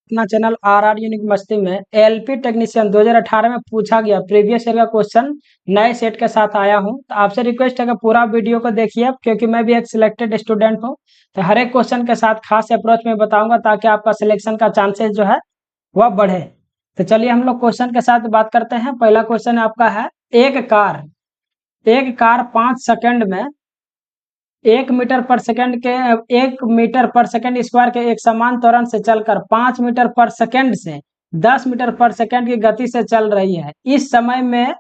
अपना channel are unique मस्ती में एलपी टेक्नीशियन 2018 में पूछा गया प्रीवियस ईयर का क्वेश्चन नए सेट के साथ आया हूं। तो आपसे रिक्वेस्ट है कि पूरा वीडियो को देखिए, क्योंकि मैं भी एक सिलेक्टेड स्टूडेंट हूं। तो हर एक क्वेश्चन के साथ खास अप्रोच में बताऊंगा ताकि आपका सिलेक्शन का चांसेस जो है वह बढ़े। तो चलिए हम लोग क्वेश्चन के साथ बात करते हैं। पहला क्वेश्चन आपका है, एक कार 5 सेकंड में 1 मीटर पर सेकंड स्क्वायर के एक समान त्वरण से चलकर 5 मीटर पर सेकंड से 10 मीटर पर सेकंड की गति से चल रही है। इस समय में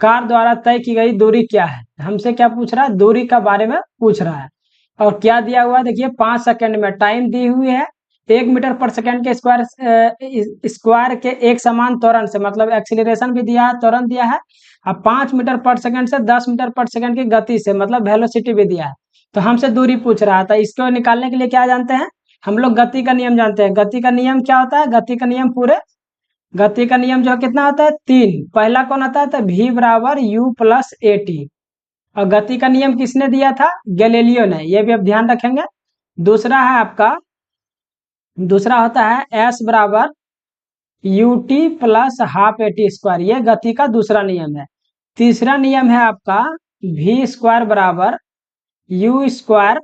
कार द्वारा तय की गई दूरी क्या है? हमसे क्या पूछ रहा है? दूरी का बारे में पूछ रहा है। और क्या दिया हुआ है? देखिए 5 सेकंड में टाइम दी हुई है, 1 मीटर पर सेकंड के स्क्वायर के एक समान त्वरण से, मतलब एक्सीलरेशन भी दिया है, त्वरण दिया है। अब 5 मीटर पर सेकंड से 10 मीटर पर सेकंड की गति से, मतलब वेलोसिटी भी दिया है। तो हमसे दूरी पूछ रहा था। इसको निकालने के लिए क्या जानते हैं हम लोग? गति का नियम जानते हैं। गति का नियम क्या होता है? गति का नियम जो है कितना होता है? 3। पहला कौन आता है? तो v बराबर u प्लस ए टी। और गति का नियम किसने दिया था? गैलीलियो ने। ये भी आप ध्यान रखेंगे। दूसरा है आपका, दूसरा होता है s बराबर U T plus half A T square. ये गति का दूसरा नियम है। तीसरा नियम है आपका v स्क्वायर बराबर you square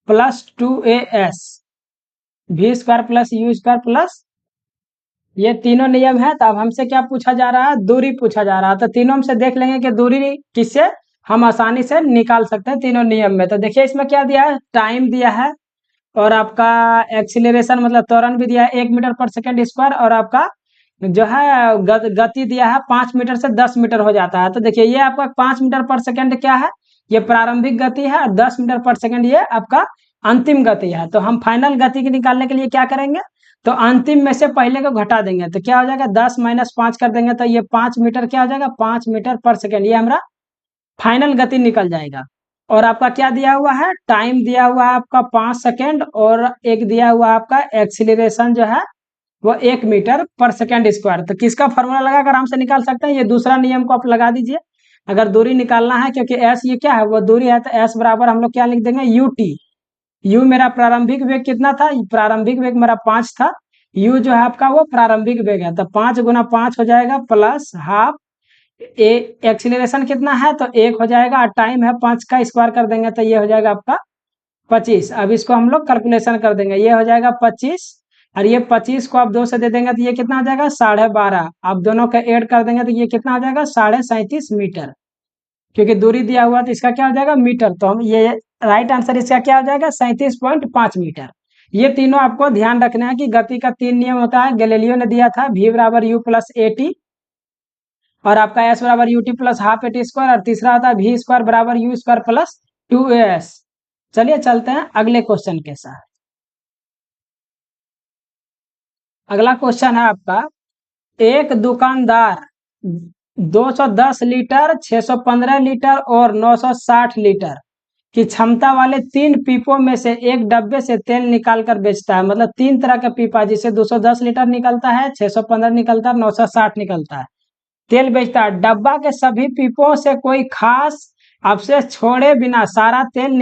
plus 2as, v square plus you square plus, ये तीनों नियम है। तो अब हमसे क्या पूछा जा रहा है? दूरी पूछा जा रहा है। तो तीनों में से देख लेंगे कि दूरी किससे हम आसानी से निकाल सकते हैं तीनों नियम में। तो देखिए इसमें क्या दिया है? टाइम दिया है, और आपका एक्सीलरेशन मतलब त्वरण भी दिया है 1 मीटर पर सेकंड स्क्वायर, और आपका जो है गति दिया है 5 मीटर से 10 मीटर हो जाता है। तो देखिए ये आपका 5 मीटर पर सेकंड क्या है? ये प्रारंभिक गति है, और 10 मीटर पर सेकंड ये आपका अंतिम गति है। तो हम फाइनल गति की निकालने के लिए क्या करेंगे? तो अंतिम में से पहले को घटा देंगे। तो क्या हो जाएगा? 10 माइनस 5 कर देंगे तो ये 5 मीटर क्या हो जाएगा? 5 मीटर पर सेकंड। ये हमारा फाइनल गति निकल जाएगा। और आपका क्या दिया हुआ है? टाइम दिया हुआ है आपका 5 सेकंड, और एक दिया हुआ है आपका एक्सीलरेशन जो है वो 1 मीटर पर सेकंड स्क्वायर। तो किसका फॉर्मूला लगाकर आराम से निकाल सकते हैं? ये दूसरा नियम को आप लगा दीजिए अगर दूरी निकालना है, क्योंकि एस ये क्या है? वो दूरी है। तो एस बराबर हम लोग क्या लिख देंगे? U T. यू मेरा प्रारंभिक वेग कितना था? प्रारंभिक वेग मेरा 5 था। यू जो है आपका वो प्रारंभिक वेग है। तो 5 गुना 5 हो जाएगा प्लस हाफ। एक्सीलरेशन कितना है? तो 1 हो जाएगा, और टाइम है 5 का स्क्वायर कर देंगे तो ये हो जाएगा आपका 25। अब इसको हम लोग कैलकुलेशन कर देंगे, ये हो जाएगा 25, और ये 25 को आप 2 से दे देंगे तो ये कितना हो जाएगा? 12.5। आप दोनों का ऐड कर देंगे तो ये कितना हो जाएगा? 37.5 मीटर। क्योंकि दूरी दिया हुआ तो इसका क्या हो जाएगा? मीटर। तो हम ये राइट आंसर इसका क्या हो जाएगा? 37.5 मीटर। ये तीनों आपको ध्यान रखना है कि गति का 3 नियम होता है। गैलीलियो ने दिया था v बराबर u प्लस ए टी, और आपका s बराबर U T plus half A T square, और तीसरा होता है v स्क्वायर बराबर यू स्क्वायर प्लस 2as। चलिए चलते हैं अगले क्वेश्चन के साथ। अगला क्वेश्चन है आपका, एक दुकानदार 210 लीटर, 615 लीटर और 960 लीटर की क्षमता वाले 3 पीपों में से एक डब्बे से तेल निकाल कर बेचता है। मतलब 3 तरह का पीपा, जिसे 210 लीटर निकलता है, 615 निकलता है, 960 निकलता है, तेल बेचता है। डब्बा के सभी पीपों से कोई खास अवशेष छोड़े बिना सारा तेल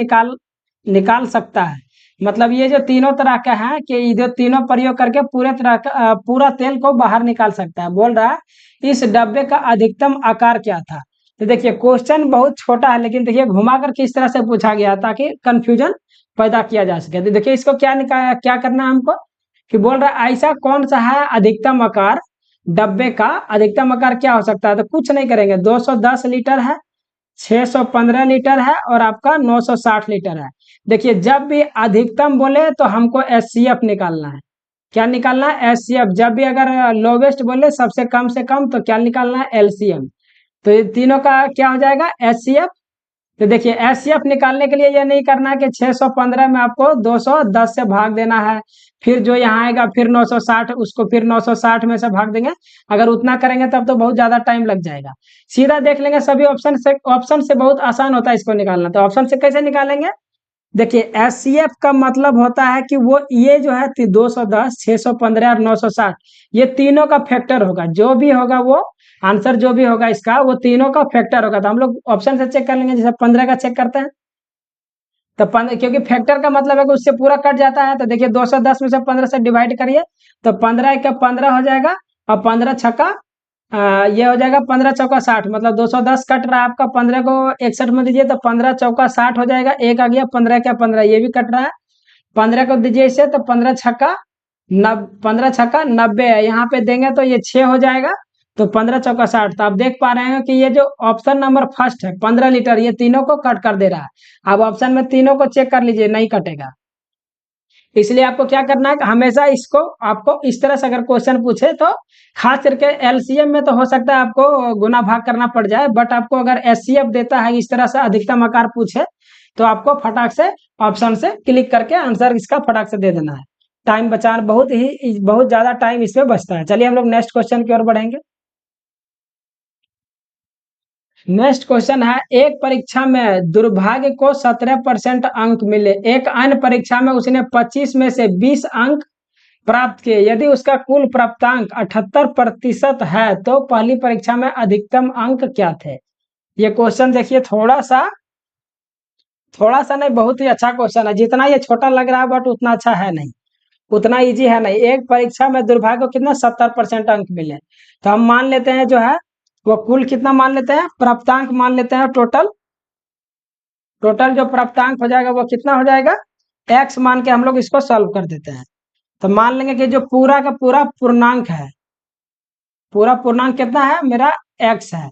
निकाल सकता है। मतलब ये जो तीनों तरह का है कि ये जो तीनों प्रयोग करके पूरे तरह का पूरा तेल को बाहर निकाल सकता है। बोल रहा है इस डब्बे का अधिकतम आकार क्या था? तो देखिए क्वेश्चन बहुत छोटा है, लेकिन देखिए घुमाकर किस तरह से पूछा गया ताकि कंफ्यूजन पैदा किया जा सके। तो देखिए इसको क्या करना है हमको, कि बोल रहा है ऐसा कौन सा है अधिकतम आकार, डब्बे का अधिकतम आकार क्या हो सकता है? तो कुछ नहीं करेंगे, 210 लीटर है, 615 लीटर है, और आपका 960 लीटर है। देखिए जब भी अधिकतम बोले तो हमको एचसीएफ निकालना है। क्या निकालना है? एचसीएफ। जब भी अगर लोवेस्ट बोले, सबसे कम से कम, तो क्या निकालना है? एलसीएम। तो ये तीनों का क्या हो जाएगा? एचसीएफ। तो देखिए एचसीएफ निकालने के लिए ये नहीं करना है कि 615 में आपको 210 से भाग देना है, फिर जो यहाँ आएगा फिर 960, उसको फिर 960 में से भाग देंगे। अगर उतना करेंगे तब तो बहुत ज्यादा टाइम लग जाएगा। सीधा देख लेंगे सभी ऑप्शन से बहुत आसान होता है इसको निकालना। तो ऑप्शन से कैसे निकालेंगे? देखिए एचसीएफ का मतलब होता है कि वो ये जो है 210, 615 और 960, ये तीनों का फैक्टर होगा। जो भी होगा वो आंसर जो भी होगा इसका, वो तीनों का फैक्टर होगा। तो हम लोग ऑप्शन से चेक कर लेंगे, जैसे 15 का चेक करते हैं। तो 15, क्योंकि फैक्टर का मतलब है कि उससे पूरा कट जाता है। तो देखिए 210 में से 15 से डिवाइड करिए, तो 15 का 15 हो जाएगा, और 15 छक्का ये हो जाएगा 15 चौका 60, मतलब 210 कट रहा है आपका, 15 को 61 में दीजिए तो 15 चौका 60 हो जाएगा, एक आ गया, 15 क्या 15 ये भी कट रहा है, 15 को दीजिए इसे तो 15 छक्का 90 है, यहाँ पे देंगे तो ये 6 हो जाएगा, तो 15 चौका 60। तो आप देख पा रहे हैं कि ये जो ऑप्शन नंबर फर्स्ट है 15 लीटर, ये तीनों को कट कर दे रहा है। अब ऑप्शन में तीनों को चेक कर लीजिए, नहीं कटेगा। इसलिए आपको क्या करना है कि हमेशा इसको आपको इस तरह से अगर क्वेश्चन पूछे तो खास करके एलसीएम में तो हो सकता है आपको गुना भाग करना पड़ जाए, बट आपको अगर एचसीएफ देता है इस तरह से अधिकतम आकार पूछे तो आपको फटाक से ऑप्शन से क्लिक करके आंसर इसका फटाक से दे देना है। टाइम बचाना बहुत ज्यादा टाइम इसमें बचता है। चलिए हम लोग नेक्स्ट क्वेश्चन की ओर बढ़ेंगे। नेक्स्ट क्वेश्चन है, एक परीक्षा में दुर्भाग्य को 17% अंक मिले, एक अन्य परीक्षा में उसने 25 में से 20 अंक प्राप्त किए, यदि उसका कुल प्राप्तांक 78% है तो पहली परीक्षा में अधिकतम अंक क्या थे। ये क्वेश्चन देखिए थोड़ा सा नहीं, बहुत ही अच्छा क्वेश्चन है। जितना ये छोटा लग रहा है बट उतना अच्छा है नहीं, उतना इजी है नहीं। एक परीक्षा में दुर्भाग्य को कितना 70% अंक मिले, तो हम मान लेते हैं जो है वो कुल कितना मान लेते हैं, प्राप्तांक मान लेते हैं, टोटल जो प्राप्तांक हो जाएगा वो कितना हो जाएगा, एक्स मान के हम लोग इसको सॉल्व कर देते हैं। तो मान लेंगे कि जो पूरा का पूरा पूर्णांक है, पूरा पूर्णांक कितना है मेरा एक्स है,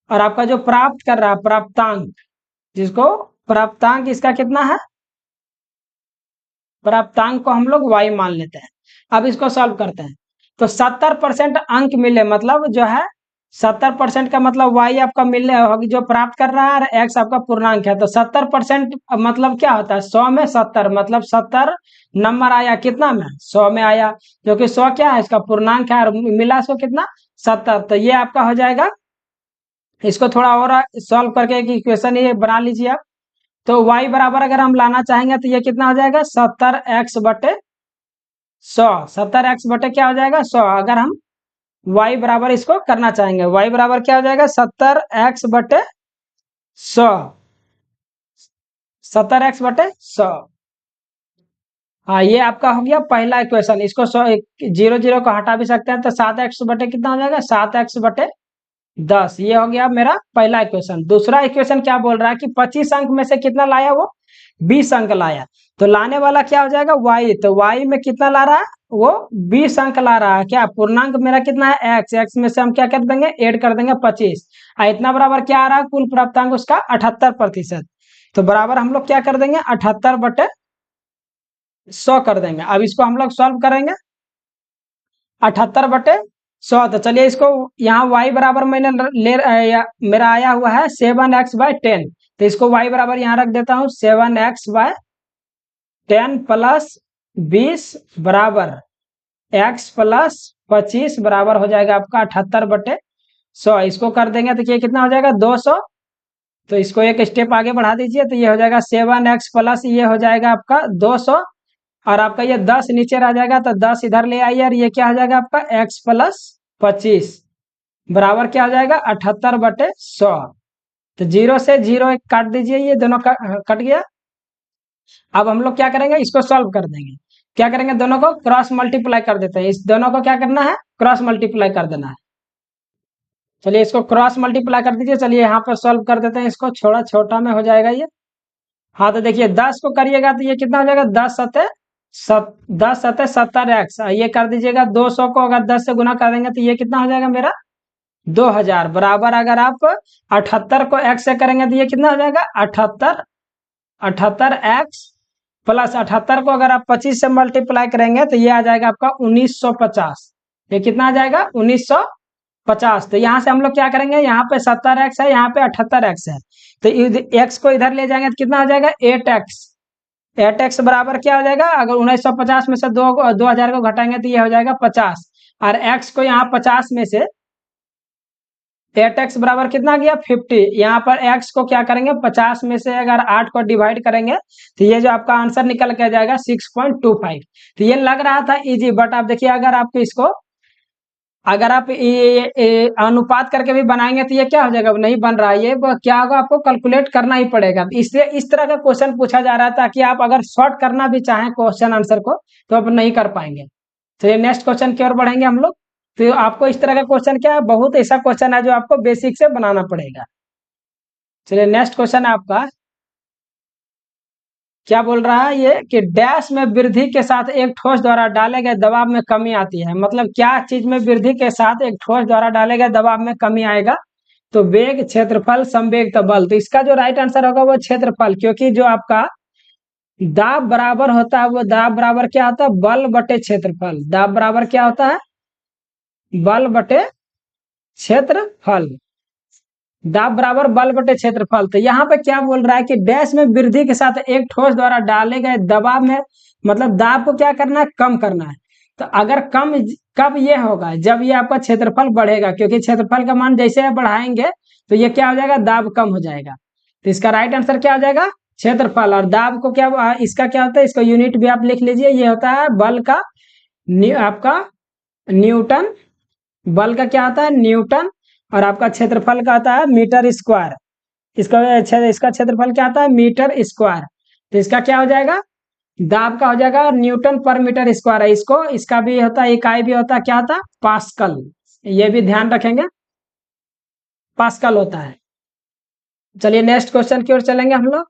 और आपका जो प्राप्त कर रहा है प्राप्तांक, जिसको प्राप्तांक इसका कितना है, प्राप्तांक को हम लोग वाई मान लेते हैं। अब इसको सॉल्व करते हैं, तो 70% अंक मिले, मतलब जो है 70% का मतलब वाई आपका मिलने होगी जो प्राप्त कर रहा है, और एक्स आपका पूर्णांक है। तो 70% मतलब क्या होता है, 100 में 70, मतलब 70 नंबर आया कितना में, 100 में आया, जो कि 100 क्या है इसका पूर्णांक है, और मिला इसको कितना 70। तो ये आपका हो जाएगा, इसको थोड़ा और सॉल्व करके एक इक्वेशन ये बना लीजिए आप। तो y बराबर अगर हम लाना चाहेंगे तो ये कितना हो जाएगा, 70x/100, 70x/ क्या हो जाएगा 100। अगर हम y बराबर इसको करना चाहेंगे, y बराबर क्या हो जाएगा 70x/100, 70x/100। हाँ, ये आपका हो गया पहला इक्वेशन। इसको 0 0 को हटा भी सकते हैं, तो 7x/ कितना हो जाएगा 7x/10। ये हो गया मेरा पहला इक्वेशन। दूसरा इक्वेशन क्या बोल रहा है कि 25 अंक में से कितना लाया, वो 20 अंक लाया। तो लाने वाला क्या हो जाएगा y, तो y में कितना ला रहा है वो 20 अंक ला रहा है। क्या पूर्णांक मेरा कितना है x में से हम क्या कर देंगे, ऐड कर देंगे 25, इतना बराबर क्या आ रहा है कुल प्राप्तांक उसका 78%। तो बराबर हम लोग क्या कर देंगे 78/100 कर देंगे। अब इसको हम लोग सॉल्व करेंगे, 78/100। तो चलिए इसको यहाँ y बराबर मैंने मेरा आया हुआ है 7x/10, तो इसको y बराबर यहाँ रख देता हूँ 7x/10 प्लस 20 बराबर x प्लस 25 बराबर हो जाएगा आपका 78/100। इसको कर देंगे तो ये कितना हो जाएगा 200। तो इसको एक स्टेप आगे बढ़ा दीजिए, तो ये हो जाएगा 7x प्लस ये हो जाएगा आपका 200, और आपका ये 10 नीचे रह जाएगा, तो 10 इधर ले आइए, और ये क्या हो जाएगा आपका x प्लस 25 बराबर क्या हो जाएगा 78/100। तो 0 से 0 काट दीजिए, ये दोनों कट गया। अब हम लोग क्या करेंगे, इसको सॉल्व कर देंगे। क्या करेंगे, दोनों को क्रॉस मल्टीप्लाई कर देते हैं। इस दोनों को क्या करना है, क्रॉस मल्टीप्लाई कर देना है। चलिए इसको क्रॉस मल्टीप्लाई कर दीजिए। चलिए यहाँ पर सॉल्व कर देते हैं, इसको छोटा छोटा में हो जाएगा ये। हाँ, तो देखिए 10 को करिएगा तो ये कितना हो जाएगा 10 सते 70x, ये कर दीजिएगा। 200 को अगर 10 से गुना कर देंगे तो ये कितना हो जाएगा मेरा 2000 बराबर। अगर आप 78 को x से करेंगे तो ये कितना हो जाएगा 78x प्लस 78 को अगर आप 25 से मल्टीप्लाई करेंगे तो ये आ जाएगा आपका 1950। ये कितना आ जाएगा 1950। तो यहाँ से हम लोग क्या करेंगे, यहाँ पे 70x है, यहाँ पे 78x है, तो x को इधर ले जाएंगे तो कितना हो जाएगा 8x बराबर क्या हो जाएगा, अगर 1950 में से 2000 को घटाएंगे तो ये हो जाएगा 50, और x को यहाँ 50 में से 8x बराबर कितना गया 50। यहाँ पर x को क्या करेंगे 50 में से अगर 8 को डिवाइड करेंगे तो ये जो आपका आंसर निकल के जाएगा 6.25। तो ये लग रहा था इजी, बट आप देखिए अगर आपको इसको अगर आप ये अनुपात करके भी बनाएंगे तो ये क्या हो जाएगा, नहीं बन रहा है, ये क्या होगा, आपको कैलकुलेट करना ही पड़ेगा। इसलिए इस तरह का क्वेश्चन पूछा जा रहा है ताकि आप अगर शॉर्ट करना भी चाहें क्वेश्चन आंसर को तो आप नहीं कर पाएंगे। चलिए नेक्स्ट क्वेश्चन की ओर बढ़ेंगे हम लोग। तो आपको इस तरह का क्वेश्चन क्या है, बहुत ऐसा क्वेश्चन है जो आपको बेसिक से बनाना पड़ेगा। चलिए नेक्स्ट क्वेश्चन है आपका, क्या बोल रहा है ये कि डैश में वृद्धि के साथ एक ठोस द्वारा डाले गए दबाव में कमी आती है। मतलब क्या चीज में वृद्धि के साथ एक ठोस द्वारा डाले गए दबाव में कमी आएगा, तो वेग, क्षेत्रफल, संवेग, तो बल। तो इसका जो राइट आंसर होगा वो क्षेत्रफल, क्योंकि जो आपका दाब बराबर होता है वो दाब बराबर क्या होता है, बल बटे क्षेत्रफल। दाब बराबर क्या होता है, बल बटे क्षेत्रफल। दाब बराबर बल बटे क्षेत्रफल। तो यहाँ पे क्या बोल रहा है कि डैश में वृद्धि के साथ एक ठोस द्वारा डाले गए दबाव में, मतलब दाब को क्या करना है, कम करना है। तो अगर कम कब ये होगा, जब ये आपका क्षेत्रफल बढ़ेगा, क्योंकि क्षेत्रफल का मान जैसे आप बढ़ाएंगे तो ये क्या हो जाएगा, दाब कम हो जाएगा। तो इसका राइट आंसर क्या हो जाएगा, क्षेत्रफल। और दाब को क्या, इसका क्या होता है, इसको यूनिट भी आप लिख लीजिए, ये होता है बल का आपका न्यूटन। बल का क्या होता है, न्यूटन। और आपका क्षेत्रफल का आता है मीटर स्क्वायर। इसका क्षेत्रफल क्या आता है, मीटर स्क्वायर। तो इसका क्या हो जाएगा, दाब का हो जाएगा न्यूटन पर मीटर स्क्वायर है। इसको इसका भी होता है, इकाई भी होता है, क्या होता है, पास्कल। ये भी ध्यान रखेंगे, पास्कल होता है। चलिए नेक्स्ट क्वेश्चन की ओर चलेंगे हम लोग।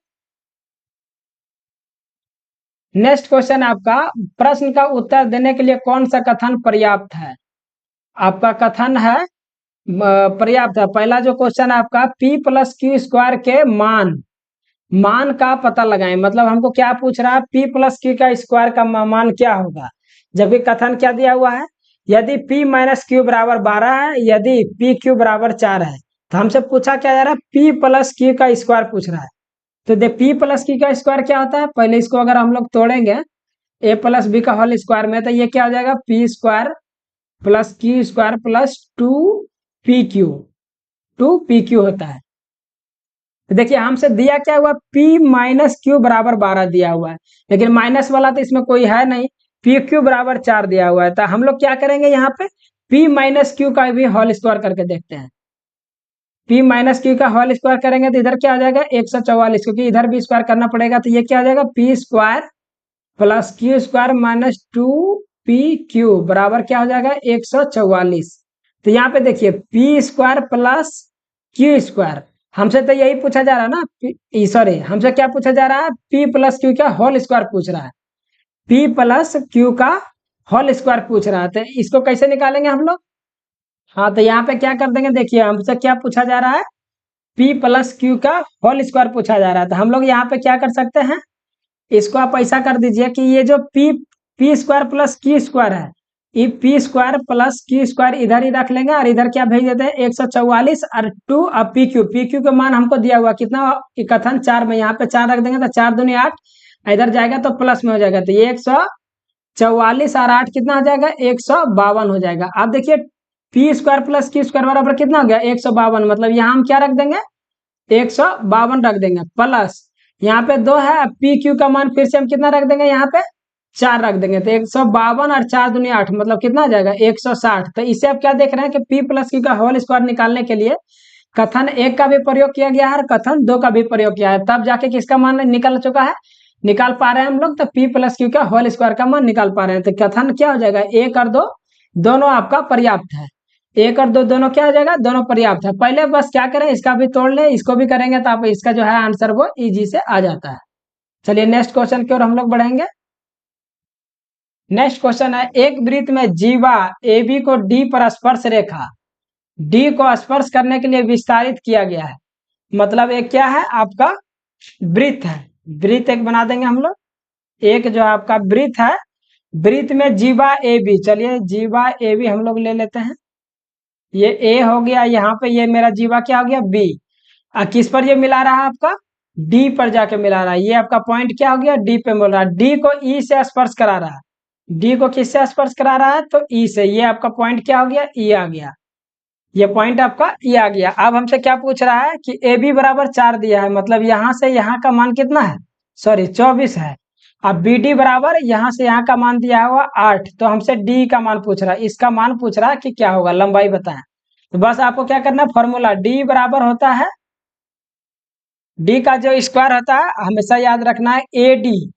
नेक्स्ट क्वेश्चन आपका, प्रश्न का उत्तर देने के लिए कौन सा कथन पर्याप्त है। आपका कथन है पर्याप्त है। पहला जो क्वेश्चन है आपका, P प्लस क्यू स्क्वायर के मान का पता लगाएं। मतलब हमको क्या पूछ रहा है, P प्लस क्यू का स्क्वायर का मान क्या होगा, जबकि कथन क्या दिया हुआ है, यदि P माइनस क्यू बराबर 12 है, यदि P क्यू बराबर 4 है। तो हमसे पूछा क्या जा रहा है, P प्लस क्यू का स्क्वायर पूछ रहा है। तो देख P प्लस क्यू का स्क्वायर क्या होता है, पहले इसको अगर हम लोग तोड़ेंगे A प्लस बी का होल स्क्वायर में, तो ये क्या हो जाएगा, P square plus Q square plus 2 P Q होता है। तो देखिए हमसे दिया क्या हुआ, P माइनस क्यू बराबर 12 दिया हुआ है, लेकिन माइनस वाला तो इसमें कोई है नहीं, पी क्यू बराबर 4 दिया हुआ है। तो हम लोग क्या करेंगे, यहाँ पे P माइनस क्यू का भी होल स्क्वायर करके देखते हैं। P माइनस क्यू का होल स्क्वायर करेंगे तो इधर क्या आ जाएगा, 144, क्योंकि इधर भी स्क्वायर करना पड़ेगा। तो ये क्या आ जाएगा, P square plus Q square minus 2 P Q बराबर क्या हो जाएगा, 144। तो यहाँ पे देखिए P square plus Q square, हमसे तो यही पूछा जा रहा है ना, सॉरी हमसे क्या पूछा जा रहा है, P प्लस क्यू का होल स्क्वायर पूछ रहा है। P प्लस क्यू का होल स्क्वायर पूछ रहा है, तो इसको कैसे निकालेंगे हम लोग। हाँ तो यहाँ पे क्या कर देंगे, देखिए हमसे क्या पूछा जा रहा है, P प्लस क्यू का होल स्क्वायर पूछा जा रहा है। तो हम लोग यहाँ पे क्या कर सकते हैं, इसको आप ऐसा कर दीजिए कि ये जो P square plus Q square है, ये P square plus Q square इधर ही रख लेंगे और इधर क्या भेज देते हैं, 144 और 2 अब पी क्यू का मान हमको दिया हुआ कितना, कथन 4 में, यहाँ पे 4 रख देंगे तो 4 दूनी 8, इधर जाएगा तो प्लस में हो जाएगा। तो ये 144 और 8 कितना हो जाएगा, 152 हो जाएगा। अब देखिए P square plus Q square बराबर कितना हो गया, 152। मतलब यहाँ हम क्या रख देंगे, 152 रख देंगे, प्लस यहाँ पे 2 है, पी क्यू का मान फिर से हम कितना रख देंगे, यहाँ पे 4 रख देंगे। तो 152 और 4 दूनी 8, मतलब कितना आ जाएगा, 160। तो इससे आप क्या देख रहे हैं कि P प्लस क्यू का होल स्क्वायर निकालने के लिए कथन 1 का भी प्रयोग किया गया है और कथन 2 का भी प्रयोग किया है, तब जाके किसका मान निकल चुका है, निकाल पा रहे हैं हम लोग। तो P प्लस क्यू का होल स्क्वायर का मान निकाल पा रहे हैं। तो कथन क्या हो जाएगा, 1 और 2 दोनों आपका पर्याप्त है। 1 और 2 दोनों क्या हो जाएगा, दोनों पर्याप्त है। पहले बस क्या करें, इसका भी तोड़ ले, इसको भी करेंगे तो आप इसका जो है आंसर वो इजी से आ जाता है। चलिए नेक्स्ट क्वेश्चन की ओर हम लोग बढ़ेंगे। नेक्स्ट क्वेश्चन है, एक वृत्त में जीवा AB को D पर स्पर्श रेखा D को स्पर्श करने के लिए विस्तारित किया गया है। मतलब एक क्या है, आपका वृत्त है, वृत्त एक बना देंगे हम लोग, एक जो आपका वृत्त है, वृत्त में जीवा AB, चलिए जीवा AB हम लोग ले लेते हैं, ये A हो गया, यहाँ पे ये मेरा जीवा क्या हो गया, B। किस पर ये मिला रहा है, आपका D पर जाके मिला रहा है। ये आपका पॉइंट क्या हो गया, D पे मिल रहा है। D को E से स्पर्श करा रहा है, D को किससे स्पर्श करा रहा है, तो E से। ये आपका पॉइंट क्या हो गया, E आ गया, ये पॉइंट आपका E आ गया। अब हमसे क्या पूछ रहा है कि AB बराबर 4 दिया है, मतलब यहाँ से यहाँ का मान कितना है, सॉरी 24 है। अब बी डी बराबर यहाँ से यहाँ का मान दिया हुआ 8, तो हमसे डी का मान पूछ रहा है, इसका मान पूछ रहा है कि क्या होगा, लंबाई बताएं। तो बस आपको क्या करना है, फॉर्मूला डी बराबर होता है, डी का जो स्क्वायर होता है हमेशा याद रखना है ए डी,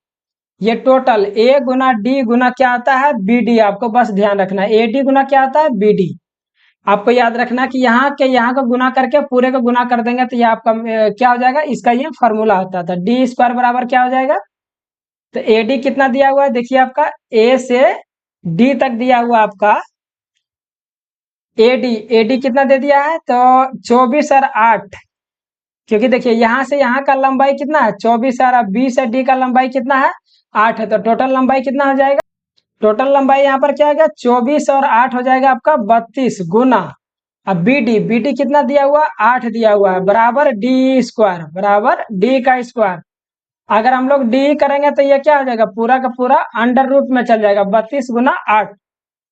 ये टोटल ए गुना डी गुना क्या आता है बी डी, आपको बस ध्यान रखना है ए डी गुना क्या आता है बी डी। आपको याद रखना कि यहाँ के यहाँ को गुना करके पूरे को गुना कर देंगे तो ये आपका क्या हो जाएगा, इसका ये फॉर्मूला होता था, डी स्क्वायर बराबर क्या हो जाएगा। तो ए डी कितना दिया हुआ है, देखिए आपका ए से डी तक दिया हुआ आपका ए डी कितना दे दिया है, तो 24 और 8, क्योंकि देखिए यहाँ से यहाँ का लंबाई कितना है 24 और 20 है, डी का लंबाई कितना है 8 है, तो टोटल लंबाई कितना हो जाएगा, टोटल लंबाई यहाँ पर क्या आएगा 24 और 8 हो जाएगा आपका 32 गुना, अब बी डी कितना दिया हुआ 8 दिया हुआ है, बराबर डी स्क्वायर बराबर डी का स्क्वायर। अगर हम लोग डी करेंगे तो ये क्या हो जाएगा, पूरा का पूरा अंडर रूट में चल जाएगा, 32 गुना 8।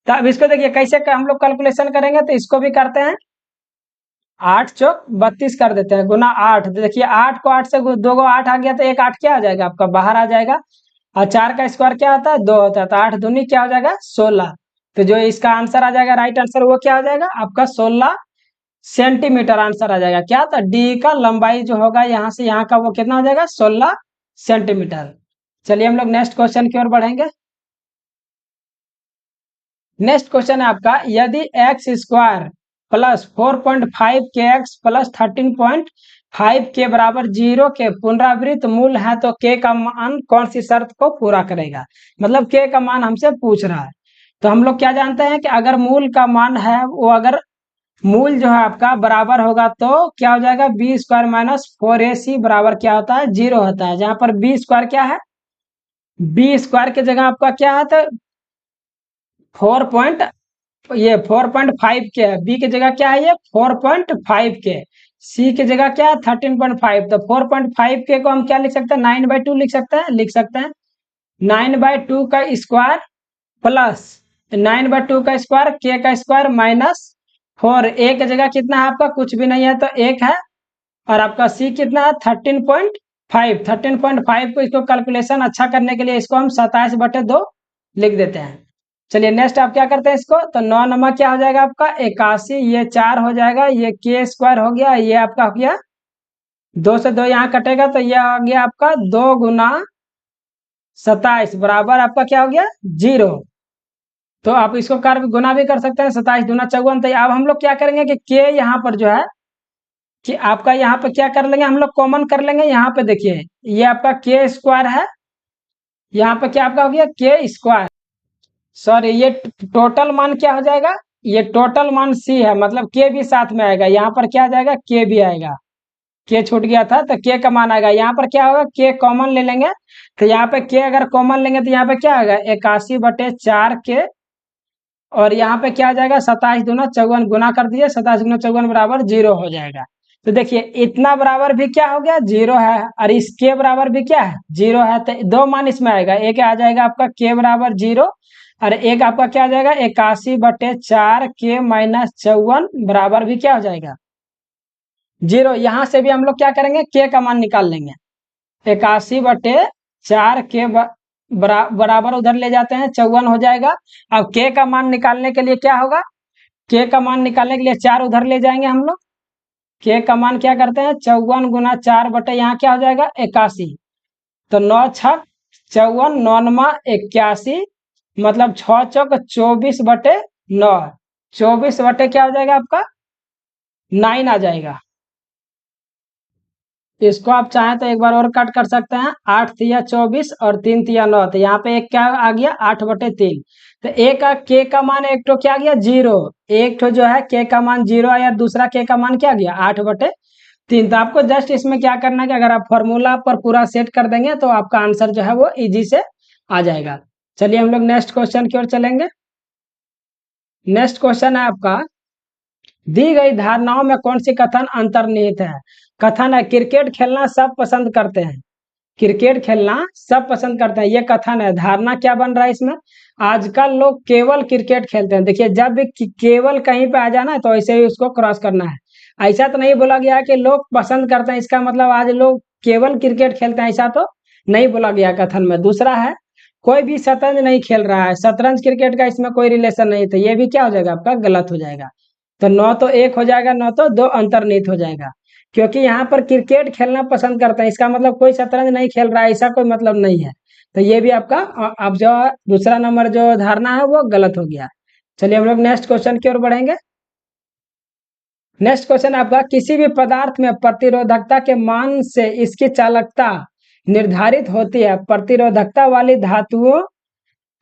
तो अब इसको देखिए कैसे हम लोग कैलकुलेशन करेंगे, तो इसको भी करते हैं, 8 चौक 32 कर देते हैं गुना 8, तो देखिए 8 को 8 से दो गो 8 आ गया, तो एक 8 क्या आ जाएगा आपका बाहर आ जाएगा, और 4 का स्क्वायर क्या होता है 2 होता है, तो 8 दूनी क्या हो जाएगा 16। तो जो इसका आंसर आ जाएगा राइट आंसर वो क्या हो जाएगा आपका 16 सेंटीमीटर आंसर आ जाएगा, क्या तो डी का लंबाई जो होगा यहाँ से यहाँ का वो कितना हो जाएगा 16 सेंटीमीटर। चलिए हम लोग नेक्स्ट क्वेश्चन की ओर बढ़ेंगे। नेक्स्ट क्वेश्चन है आपका, यदि एक्स स्क्वायर प्लस 4.5 के एक्स प्लस 13.5 के बराबर 0 के पुनरावृत्त मूल है तो के का मान कौन सी शर्त को पूरा करेगा, मतलब के का मान हमसे पूछ रहा है। तो हम लोग क्या जानते हैं कि अगर मूल का मान है वो अगर मूल जो है आपका बराबर होगा तो क्या हो जाएगा बी स्क्वायर माइनस 4ac बराबर क्या होता है 0 होता है, जहां पर बी स्क्वायर क्या है, बी स्क्वायर की जगह आपका क्या है तो 4.5 के है, बी की जगह क्या है ये 4.5 के, सी की जगह क्या है 13.5, तो 4.5 के को हम क्या लिख सकते हैं 9/2 लिख सकते हैं 9/2 का स्क्वायर प्लस 9/2 का स्क्वायर के का स्क्वायर माइनस 4, ए की जगह कितना है आपका कुछ भी नहीं है तो 1 है, और आपका सी कितना है 13.5 को इसको कैलकुलेशन अच्छा करने के लिए इसको हम 27/2 लिख देते हैं। चलिए नेक्स्ट आप क्या करते हैं इसको, तो 9 नंबर क्या हो जाएगा आपका 81, ये 4 हो जाएगा, ये के स्क्वायर हो गया, ये आपका हो गया 2 से 2 यहाँ कटेगा तो ये आ गया आपका 2 गुना 27 बराबर आपका क्या हो गया 0। तो आप इसको कर गुना भी कर सकते हैं, 27 दूना 54। तो अब हम लोग क्या करेंगे कि के यहाँ पर जो है कि आपका यहाँ पे क्या कर लेंगे हम लोग कॉमन कर लेंगे, यहाँ पे देखिए ये आपका के स्क्वायर है, यहाँ पे क्या आपका हो गया के स्क्वायर, सॉरी ये टोटल मान क्या हो जाएगा, ये टोटल मान सी है, मतलब के भी साथ में आएगा, यहाँ पर क्या आ जाएगा के भी आएगा, के छूट गया था तो के का मान आएगा, यहाँ पर क्या होगा के कॉमन ले लेंगे, तो यहाँ पे के अगर कॉमन लेंगे तो यहाँ पे क्या आएगा 81/4 के, और यहाँ पे क्या आ जाएगा 27 दूना 54 गुना कर दिए, 27 गुना 54 बराबर 0 हो जाएगा। तो देखिए इतना बराबर भी क्या हो गया 0 है, और इसके बराबर भी क्या है 0 है, तो दो मान इसमें आएगा, एक आ जाएगा आपका के बराबर 0 और एक आपका क्या आ जाएगा 81/4 के माइनस 54 बराबर भी क्या हो जाएगा 0। यहाँ से भी हम लोग क्या करेंगे के का मान निकाल लेंगे, 81/4 के बराबर उधर ले जाते हैं 54 हो जाएगा। अब के का मान निकालने के लिए क्या होगा, के का मान निकालने के लिए 4 उधर ले जाएंगे हम लोग, के का मान क्या करते हैं 54 गुना 4 बटे यहाँ क्या हो जाएगा 81, तो 9 छक 54 9 81, मतलब 6 चौक 24/9, 24 बटे क्या हो जाएगा आपका 9 आ जाएगा। इसको आप चाहें तो एक बार और कट कर सकते हैं, 8 तिया 24 और 3 तिया 9, तो यहाँ पे एक क्या आ गया 8/3, तो एक का के का मान एक तो क्या गया 0, एक तो जो है के का मान 0 आया, दूसरा के का मान क्या गया 8/3। तो आपको जस्ट इसमें क्या करना है कि अगर आप फॉर्मूला पर पूरा सेट कर देंगे तो आपका आंसर जो है वो इजी से आ जाएगा। चलिए हम लोग नेक्स्ट क्वेश्चन की ओर चलेंगे। नेक्स्ट क्वेश्चन है आपका, दी गई धारणाओं में कौन सी कथन अंतर्निहित है। कथन है क्रिकेट खेलना सब पसंद करते हैं, क्रिकेट खेलना सब पसंद करते हैं, ये कथन है। धारणा क्या बन रहा है इसमें, आजकल लोग केवल क्रिकेट खेलते हैं। देखिए जब भी केवल कहीं पे आ जाना है तो ऐसे ही उसको क्रॉस करना है, ऐसा तो नहीं बोला गया है कि लोग पसंद करते हैं, इसका मतलब आज लोग केवल क्रिकेट खेलते हैं, ऐसा तो नहीं बोला गया कथन में। दूसरा है कोई भी शतरंज नहीं खेल रहा है, शतरंज क्रिकेट का इसमें कोई रिलेशन नहीं, तो ये भी क्या हो जाएगा आपका गलत हो जाएगा। तो 9 तो 1 हो जाएगा, 9 तो 2 अंतर्निहित हो जाएगा, क्योंकि यहाँ पर क्रिकेट खेलना पसंद करते हैं, इसका मतलब कोई शतरंज नहीं खेल रहा है ऐसा कोई मतलब नहीं है। तो ये भी आपका अब जो दूसरा नंबर जो धारणा है वो गलत हो गया। चलिए हम लोग नेक्स्ट क्वेश्चन की ओर बढ़ेंगे। नेक्स्ट क्वेश्चन आपका, किसी भी पदार्थ में प्रतिरोधकता के मान से इसकी चालकता निर्धारित होती है। प्रतिरोधकता वाली धातुओं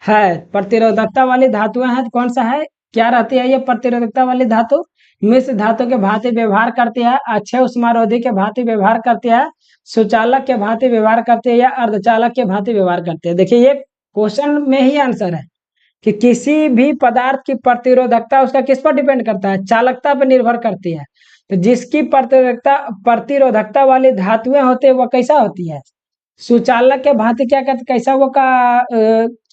है, प्रतिरोधकता वाली धातुएं हैं, कौन सा है, क्या रहती है ये प्रतिरोधकता वाली धातु? मिश्र धातु के भांति व्यवहार करती है, अक्षय उष्मारोधी के भांति व्यवहार करती है, सुचालक के भांति व्यवहार करती है, या अर्धचालक के भांति व्यवहार करती है। देखिए ये क्वेश्चन में ही आंसर है कि किसी भी पदार्थ की प्रतिरोधकता उसका किस पर डिपेंड करता है, चालकता पर निर्भर करती है। तो जिसकी प्रतिरोधकता वाली धातुएं होती है वो कैसा होती है, सुचालक के भांति क्या करते, कैसा वो का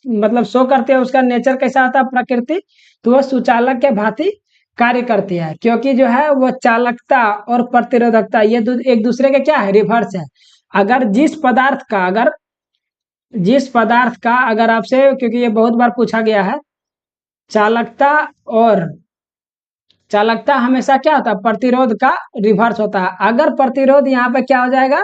मतलब शो करते हैं, उसका नेचर कैसा होता है प्रकृति, तो वह सुचालक के भांति कार्य करती है, क्योंकि जो है वो चालकता और प्रतिरोधकता ये एक दूसरे के क्या है, रिवर्स है। अगर जिस पदार्थ का अगर आपसे, क्योंकि ये बहुत बार पूछा गया है, चालकता हमेशा क्या होता है, प्रतिरोध का रिवर्स होता है। अगर प्रतिरोध यहाँ पे क्या हो जाएगा,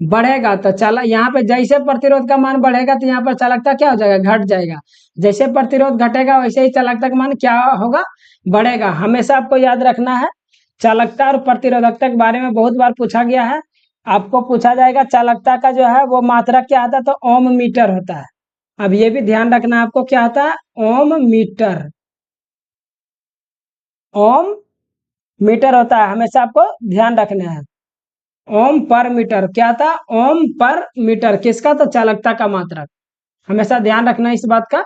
बढ़ेगा, तो यहाँ पे जैसे प्रतिरोध का मान बढ़ेगा तो यहाँ पर चालकता क्या हो जाएगा, घट जाएगा। जैसे प्रतिरोध घटेगा वैसे ही चालकता का मान क्या होगा, बढ़ेगा। हमेशा आपको याद रखना है, चालकता और प्रतिरोधकता के बारे में बहुत बार पूछा गया है। आपको पूछा जाएगा चालकता का जो है वो मात्रक क्या आता है, तो ओम मीटर होता है। अब ये भी ध्यान रखना आपको, क्या होता है, ओम मीटर, ओम मीटर होता है, हमेशा आपको ध्यान रखना है। ओम पर मीटर क्या था, ओम पर मीटर किसका, तो चालकता का मात्रक, हमेशा ध्यान रखना इस बात का।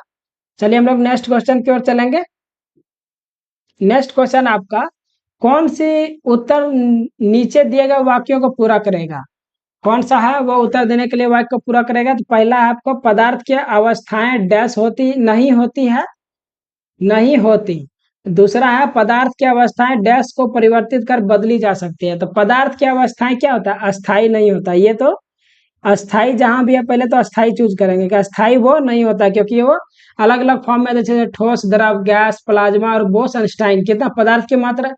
चलिए हम लोग नेक्स्ट क्वेश्चन की ओर चलेंगे। नेक्स्ट क्वेश्चन आपका, कौन सी उत्तर नीचे दिए गए वाक्यों को पूरा करेगा, कौन सा है वो उत्तर देने के लिए वाक्य को पूरा करेगा। तो पहला है आपको, पदार्थ की अवस्थाएं डैश होती नहीं होती है, नहीं होती। दूसरा है, पदार्थ की अवस्थाएं डैश को परिवर्तित कर बदली जा सकती है। तो पदार्थ की अवस्थाएं क्या होता है, अस्थाई नहीं होता। ये तो अस्थाई जहां भी है पहले तो अस्थाई चूज करेंगे कि अस्थाई वो नहीं होता, क्योंकि वो अलग अलग फॉर्म में, जैसे ठोस, द्रव, गैस, प्लाज्मा और बोस-आइंस्टाइन। कितना पदार्थ की मात्रा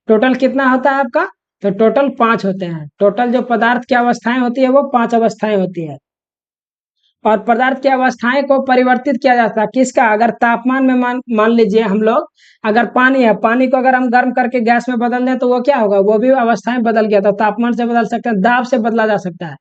टोटल कितना होता है आपका, तो टोटल 5 होते हैं। टोटल जो पदार्थ की अवस्थाएं होती है वो 5 अवस्थाएं होती है। और पदार्थ की अवस्थाएं को परिवर्तित किया जाता है किसका, अगर तापमान में मान लीजिए हम लोग, अगर पानी है, पानी को अगर हम गर्म करके गैस में बदल दें तो वो क्या होगा, वो भी अवस्थाएं बदल गया। तो तापमान से बदल सकते हैं, दाब से बदला जा सकता है।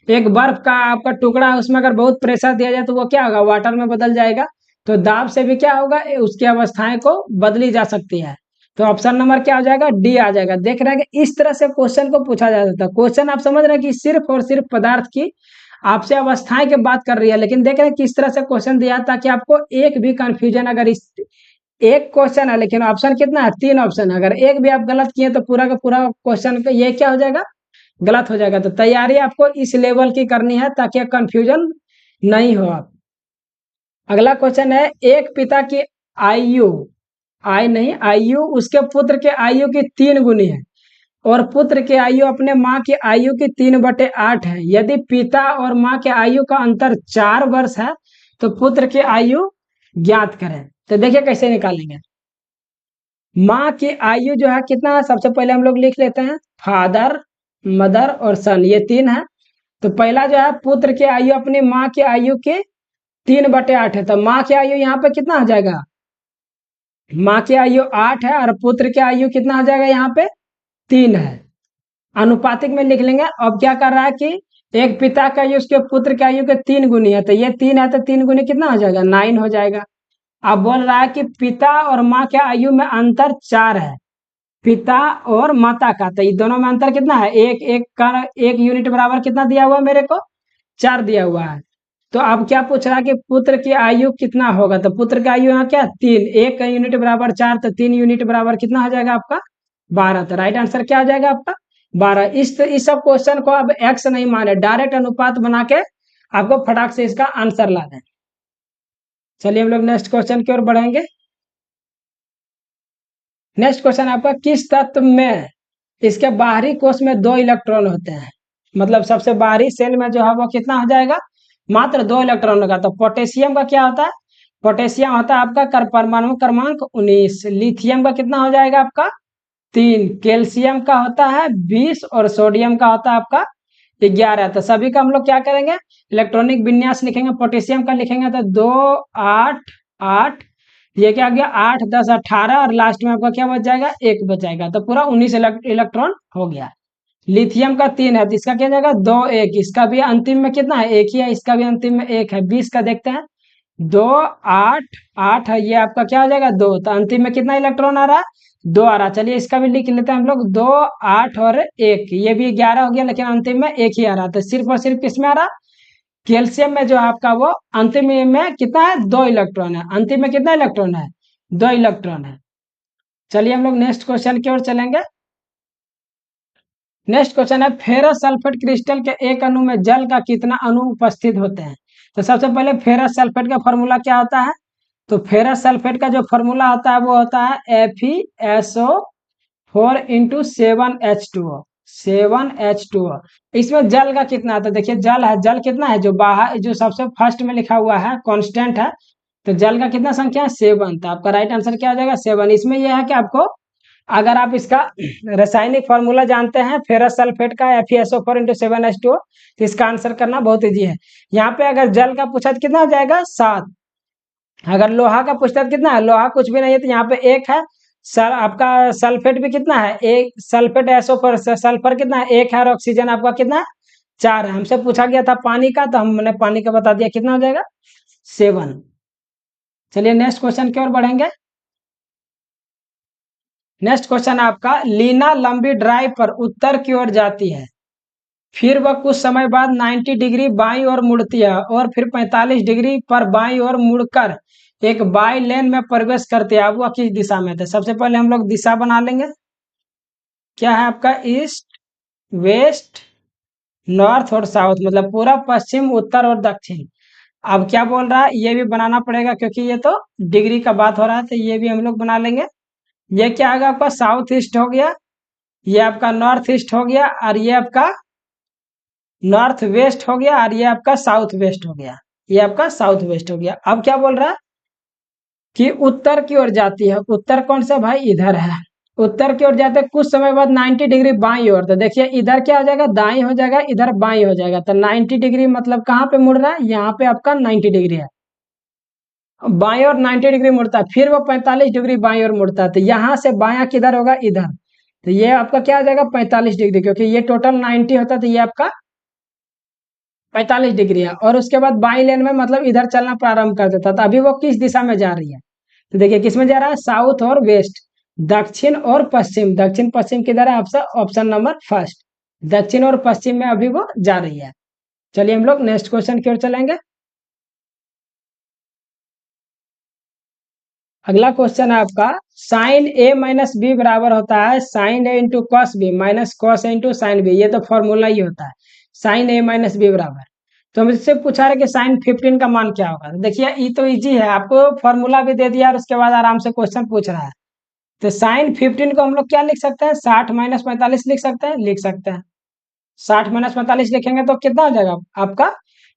एक बर्फ का आपका टुकड़ा है, उसमें अगर बहुत प्रेशर दिया जाए तो वो क्या होगा, वाटर में बदल जाएगा। तो दाब से भी क्या होगा, उसकी अवस्थाएं को बदली जा सकती है। तो ऑप्शन नंबर क्या हो जाएगा, डी आ जाएगा। देख रहे हैं कि इस तरह से क्वेश्चन को पूछा जा सकता है। क्वेश्चन आप समझ रहे हैं कि सिर्फ और सिर्फ पदार्थ की आपसे अवस्थाएं की बात कर रही है, लेकिन देख रहे हैं किस तरह से क्वेश्चन दिया, ताकि आपको एक भी कंफ्यूजन, अगर इस एक क्वेश्चन है लेकिन ऑप्शन कितना है, 3 ऑप्शन है, अगर एक भी आप गलत किए तो पूरा का पूरा क्वेश्चन का ये क्या हो जाएगा, गलत हो जाएगा। तो तैयारी आपको इस लेवल की करनी है ताकि कंफ्यूजन नहीं हो। आप अगला क्वेश्चन है, एक पिता की आयु, आयु उसके पुत्र के आयु की 3 गुनी है, और पुत्र की आयु अपने माँ की आयु की 3/8 है। यदि पिता और माँ के आयु का अंतर 4 वर्ष है तो पुत्र की आयु ज्ञात करें। तो देखिए कैसे निकालेंगे। माँ की आयु जो है कितना है, सबसे पहले हम लोग लिख लेते हैं, फादर, मदर और सन, ये 3 है। तो पहला जो है, पुत्र की आयु अपनी माँ की आयु के 3/8 है। तो माँ की आयु यहाँ पे कितना हो जाएगा, माँ की आयु 8 है, और पुत्र की आयु कितना हो जाएगा, यहाँ पे 3 है। अनुपातिक में लिख लेंगे। अब क्या कर रहा है कि एक पिता का आयु उसके पुत्र की आयु के 3 गुनी है, तो ये 3 है, तो 3 गुनी कितना हो जाएगा, 9 हो जाएगा। अब बोल रहा है कि पिता और माँ के आयु में अंतर 4 है, पिता और माता का, तो ये दोनों में अंतर कितना है, एक यूनिट बराबर कितना दिया हुआ है मेरे को, 4 दिया हुआ है। तो अब क्या पूछ रहा है कि पुत्र की आयु कितना होगा, तो पुत्र की आयु यहाँ क्या, 3, एक यूनिट बराबर 4, तो 3 यूनिट बराबर कितना हो जाएगा आपका, 12। तो राइट आंसर क्या हो जाएगा आपका, 12। इस सब क्वेश्चन को अब एक्स नहीं माने, डायरेक्ट अनुपात बना के आपको फटाक से इसका आंसर ला दें। चलिए हम लोग नेक्स्ट क्वेश्चन की ओर बढ़ेंगे। नेक्स्ट क्वेश्चन आपका, किस तत्व में इसके बाहरी कोश में 2 इलेक्ट्रॉन होते हैं, मतलब सबसे बाहरी सेल में जो है वो कितना हो जाएगा, मात्र 2 इलेक्ट्रॉन होगा। तो पोटेशियम का क्या होता है, पोटेशियम होता है आपका परमाणु क्रमांक 19। लिथियम का कितना हो जाएगा आपका 3। कैल्शियम का होता है 20 और सोडियम का होता है आपका 11। तो सभी का हम लोग क्या करेंगे, इलेक्ट्रॉनिक विन्यास लिखेंगे। पोटेशियम का लिखेंगे तो 2 8 8, ये क्या गया 8 10 18, और लास्ट में आपका क्या बच जाएगा 1 बच जाएगा। तो पूरा 19 इलेक्ट्रॉन हो गया। लिथियम का 3 है तो इसका क्या जाएगा 2 1, इसका भी अंतिम में कितना है 1 ही है, इसका भी अंतिम में 1 है। 20 का देखते हैं 2 8 8 है, ये आपका क्या हो जाएगा 2। तो अंतिम में कितना इलेक्ट्रॉन आ रहा है 2 आ रहा है। चलिए इसका भी लिख लेते हैं हम लोग 2 8 और 1, ये भी 11 हो गया, लेकिन अंतिम में 1 ही आ रहा। तो सिर्फ और सिर्फ किसमें आ रहा, कैल्शियम में जो आपका वो अंतिम में कितना है 2 इलेक्ट्रॉन है, अंतिम में कितना इलेक्ट्रॉन है 2 इलेक्ट्रॉन है। चलिए हम लोग नेक्स्ट क्वेश्चन की ओर चलेंगे। नेक्स्ट क्वेश्चन है फेरस सल्फेट क्रिस्टल के एक अणु में जल का कितना अणु उपस्थित होते हैं। तो सबसे पहले फेरस सल्फेट का फॉर्मूला क्या होता है, तो फेरस सल्फेट का जो फॉर्मूला होता है वो होता है Fe4 इंटू 7H2O 7H2O। इसमें जल का कितना आता है, देखिए जल है, जल कितना है जो बाहर जो सबसे फर्स्ट में लिखा हुआ है कांस्टेंट है, तो जल का कितना संख्या है 7। तो आपका राइट आंसर क्या हो जाएगा 7। इसमें यह है कि आपको अगर आप इसका रासायनिक फार्मूला जानते हैं फेरस सल्फेट का FeSO4 इंटू 7H2O, तो इसका आंसर करना बहुत ईजी है। यहाँ पे अगर जल का पूछा तो कितना हो जाएगा 7। अगर लोहा का पूछता तो कितना है, लोहा कुछ भी नहीं है तो यहाँ पे 1 है। सर आपका सल्फेट भी कितना है 1, सल्फेट SO4 सल्फर कितना है 1 है, और ऑक्सीजन आपका कितना है 4 है। हमसे पूछा गया था पानी का, तो हमने पानी का बता दिया कितना हो जाएगा 7। चलिए नेक्स्ट क्वेश्चन की ओर बढ़ेंगे। नेक्स्ट क्वेश्चन आपका लीना लंबी ड्राइव पर उत्तर की ओर जाती है, फिर वह कुछ समय बाद 90 डिग्री बाईं ओर मुड़ती है और फिर 45 डिग्री पर बाईं ओर मुड़कर एक बाई लेन में प्रवेश करती है। वह किस दिशा में थे, सबसे पहले हम लोग दिशा बना लेंगे। क्या है आपका ईस्ट वेस्ट नॉर्थ और साउथ, मतलब पूरा पश्चिम उत्तर और दक्षिण। अब क्या बोल रहा है ये भी बनाना पड़ेगा क्योंकि ये तो डिग्री का बात हो रहा है, तो ये भी हम लोग बना लेंगे। ये क्या आएगा आपका साउथ ईस्ट हो गया, ये आपका नॉर्थ ईस्ट हो गया, और ये आपका नॉर्थ वेस्ट हो गया, और ये आपका साउथ वेस्ट हो गया, ये आपका साउथ वेस्ट हो गया। अब क्या बोल रहा है कि उत्तर की ओर जाती है, उत्तर कौन सा भाई इधर है, उत्तर की ओर जाते हैं कुछ समय बाद 90 डिग्री बाईं ओर। तो देखिए इधर क्या हो जाएगा दाई हो जाएगा, इधर बाई हो जाएगा। तो 90 डिग्री मतलब कहाँ पे मुड़ रहा है, यहाँ पे आपका 90 डिग्री है, बाई और 90 डिग्री मुड़ता है, फिर वो 45 डिग्री बाई और मुड़ता है। तो यहाँ से बाया किधर होगा इधर, तो ये आपका क्या हो जाएगा 45 डिग्री, क्योंकि ये टोटल 90 होता है, तो ये आपका 45 डिग्री है। और उसके बाद बाई लेन में मतलब इधर चलना प्रारंभ कर देता था। अभी वो किस दिशा में जा रही है, तो देखिए किस में जा रहा है साउथ और वेस्ट, दक्षिण और पश्चिम। दक्षिण पश्चिम किधर है आपका ऑप्शन नंबर फर्स्ट, दक्षिण और पश्चिम में अभी वो जा रही है। चलिए हम लोग नेक्स्ट क्वेश्चन की ओर चलेंगे। अगला क्वेश्चन है आपका साइन ए माइनस बी बराबर होता है sine A into cos B minus cos A into sine B. ये तो फॉर्मूला ही होता है साइन ए माइनस बी बराबर। तो हम इससे पूछा रहे कि साइन 15 का मान क्या होगा। तो देखिए ये तो इजी है, आपको फॉर्मूला भी दे दिया और उसके बाद आराम से क्वेश्चन पूछ रहा है। तो साइन 15 को हम लोग क्या लिख सकते हैं 60 माइनस 45 लिख सकते हैं, लिख सकते हैं। 60 माइनस 45 लिखेंगे तो कितना हो जाएगा आपका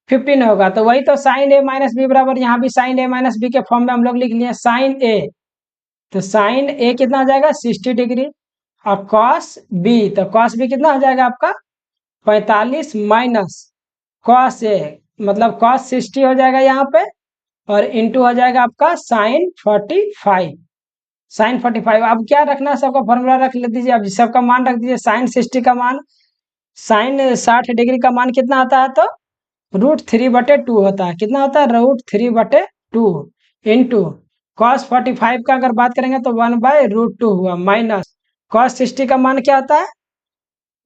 15 होगा। तो वही तो साइन ए माइनस बी बराबर, यहाँ भी साइन ए माइनस बी के फॉर्म में हम लोग लिख लिए साइन ए। तो साइन ए कितना हो जाएगा 60 डिग्री, और कॉस बी, तो कॉस बी कितना हो जाएगा आपका 45 माइनस कॉस ए, मतलब कॉस 60 हो जाएगा यहाँ पे, और इंटू हो जाएगा आपका साइन 45। साइन 45 अब क्या रखना है सबका फॉर्मूला रख ले दीजिए, अब सबका मान रख दीजिए। साइन 60 का मान, साइन 60 डिग्री का मान कितना आता है, तो √3/2 होता है। कितना होता है √3/2 इंटू कॉस 45 का अगर बात करेंगे तो 1/√2 हुआ, माइनस कॉस 60 का मान क्या होता है